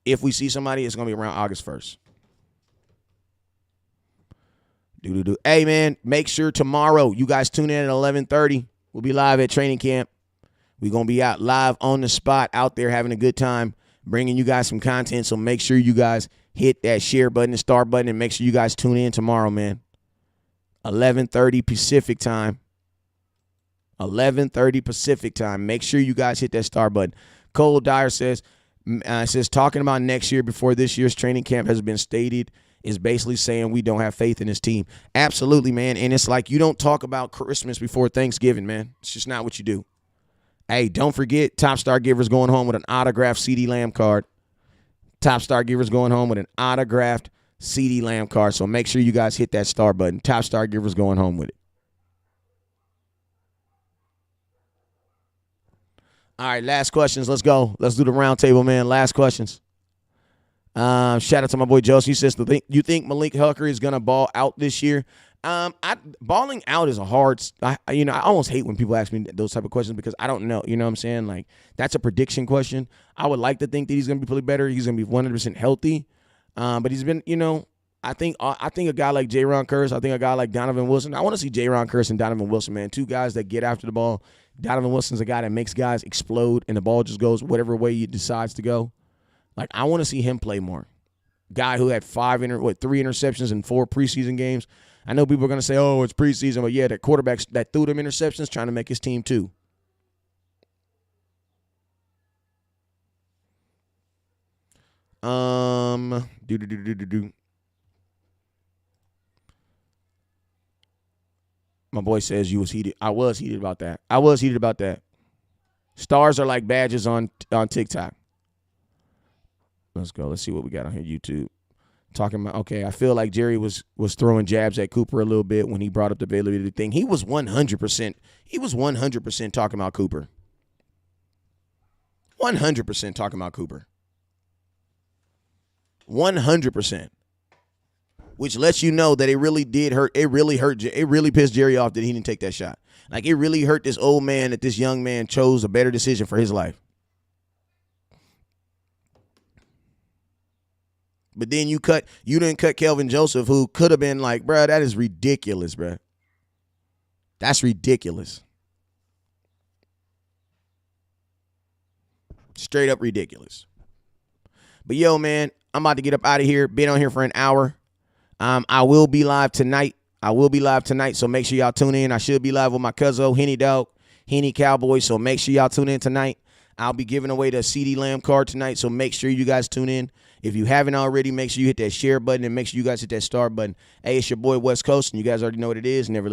If we see somebody, it's going to be around August 1st. Hey, man, make sure tomorrow you guys tune in at 11:30. We'll be live at training camp. We're going to be out live on the spot out there having a good time, bringing you guys some content. So make sure you guys hit that share button and start button and make sure you guys tune in tomorrow, man. 11:30 Pacific time. 11:30 Pacific time. Make sure you guys hit that start button. Cole Dyer says talking about next year before this year's training camp has been stated is basically saying we don't have faith in this team. Absolutely, man. And it's like you don't talk about Christmas before Thanksgiving, man. It's just not what you do. Hey, don't forget, Top Star Giver's going home with an autographed CeeDee Lamb card. Top Star Giver's going home with an autographed CeeDee Lamb card. So make sure you guys hit that star button. Top Star Giver's going home with it. All right, last questions. Let's go. Let's do the round table, man. Last questions. Shout out to my boy Josie. He says, you think Malik Hooker is going to ball out this year? Balling out is a hard, I almost hate when people ask me those type of questions because I don't know. You know what I'm saying? Like, that's a prediction question. I would like to think that he's going to be pretty better. He's going to be 100% healthy. But he's been, I think a guy like J-Ron Curse, I think a guy like Donovan Wilson. I want to see J-Ron Curse and Donovan Wilson, man. Two guys that get after the ball. Donovan Wilson's a guy that makes guys explode and the ball just goes whatever way he decides to go. Like, I want to see him play more. Guy who had 3 interceptions in 4 preseason games. I know people are going to say, oh, it's preseason. But, yeah, the quarterbacks that threw them interceptions trying to make his team too. My boy says you was heated. I was heated about that. Stars are like badges on TikTok. Let's go. Let's see what we got on here. YouTube. Talking about, okay, I feel like Jerry was throwing jabs at Cooper a little bit when he brought up the availability thing. He was 100%. He was 100% talking about Cooper. 100% talking about Cooper. 100%. Which lets you know that it really did hurt. It really pissed Jerry off that he didn't take that shot. Like, it really hurt this old man that this young man chose a better decision for his life. But then you didn't cut Kelvin Joseph, who could have been like, bruh, that is ridiculous, bruh. That's ridiculous. Straight up ridiculous. But yo, man, I'm about to get up out of here. Been on here for an hour. I will be live tonight. So make sure y'all tune in. I should be live with my cousin, Henny Dog, Henny Cowboys. So make sure y'all tune in tonight. I'll be giving away the CeeDee Lamb card tonight. So make sure you guys tune in. If you haven't already, make sure you hit that share button and make sure you guys hit that star button. Hey, it's your boy West Coast, and you guys already know what it is. Never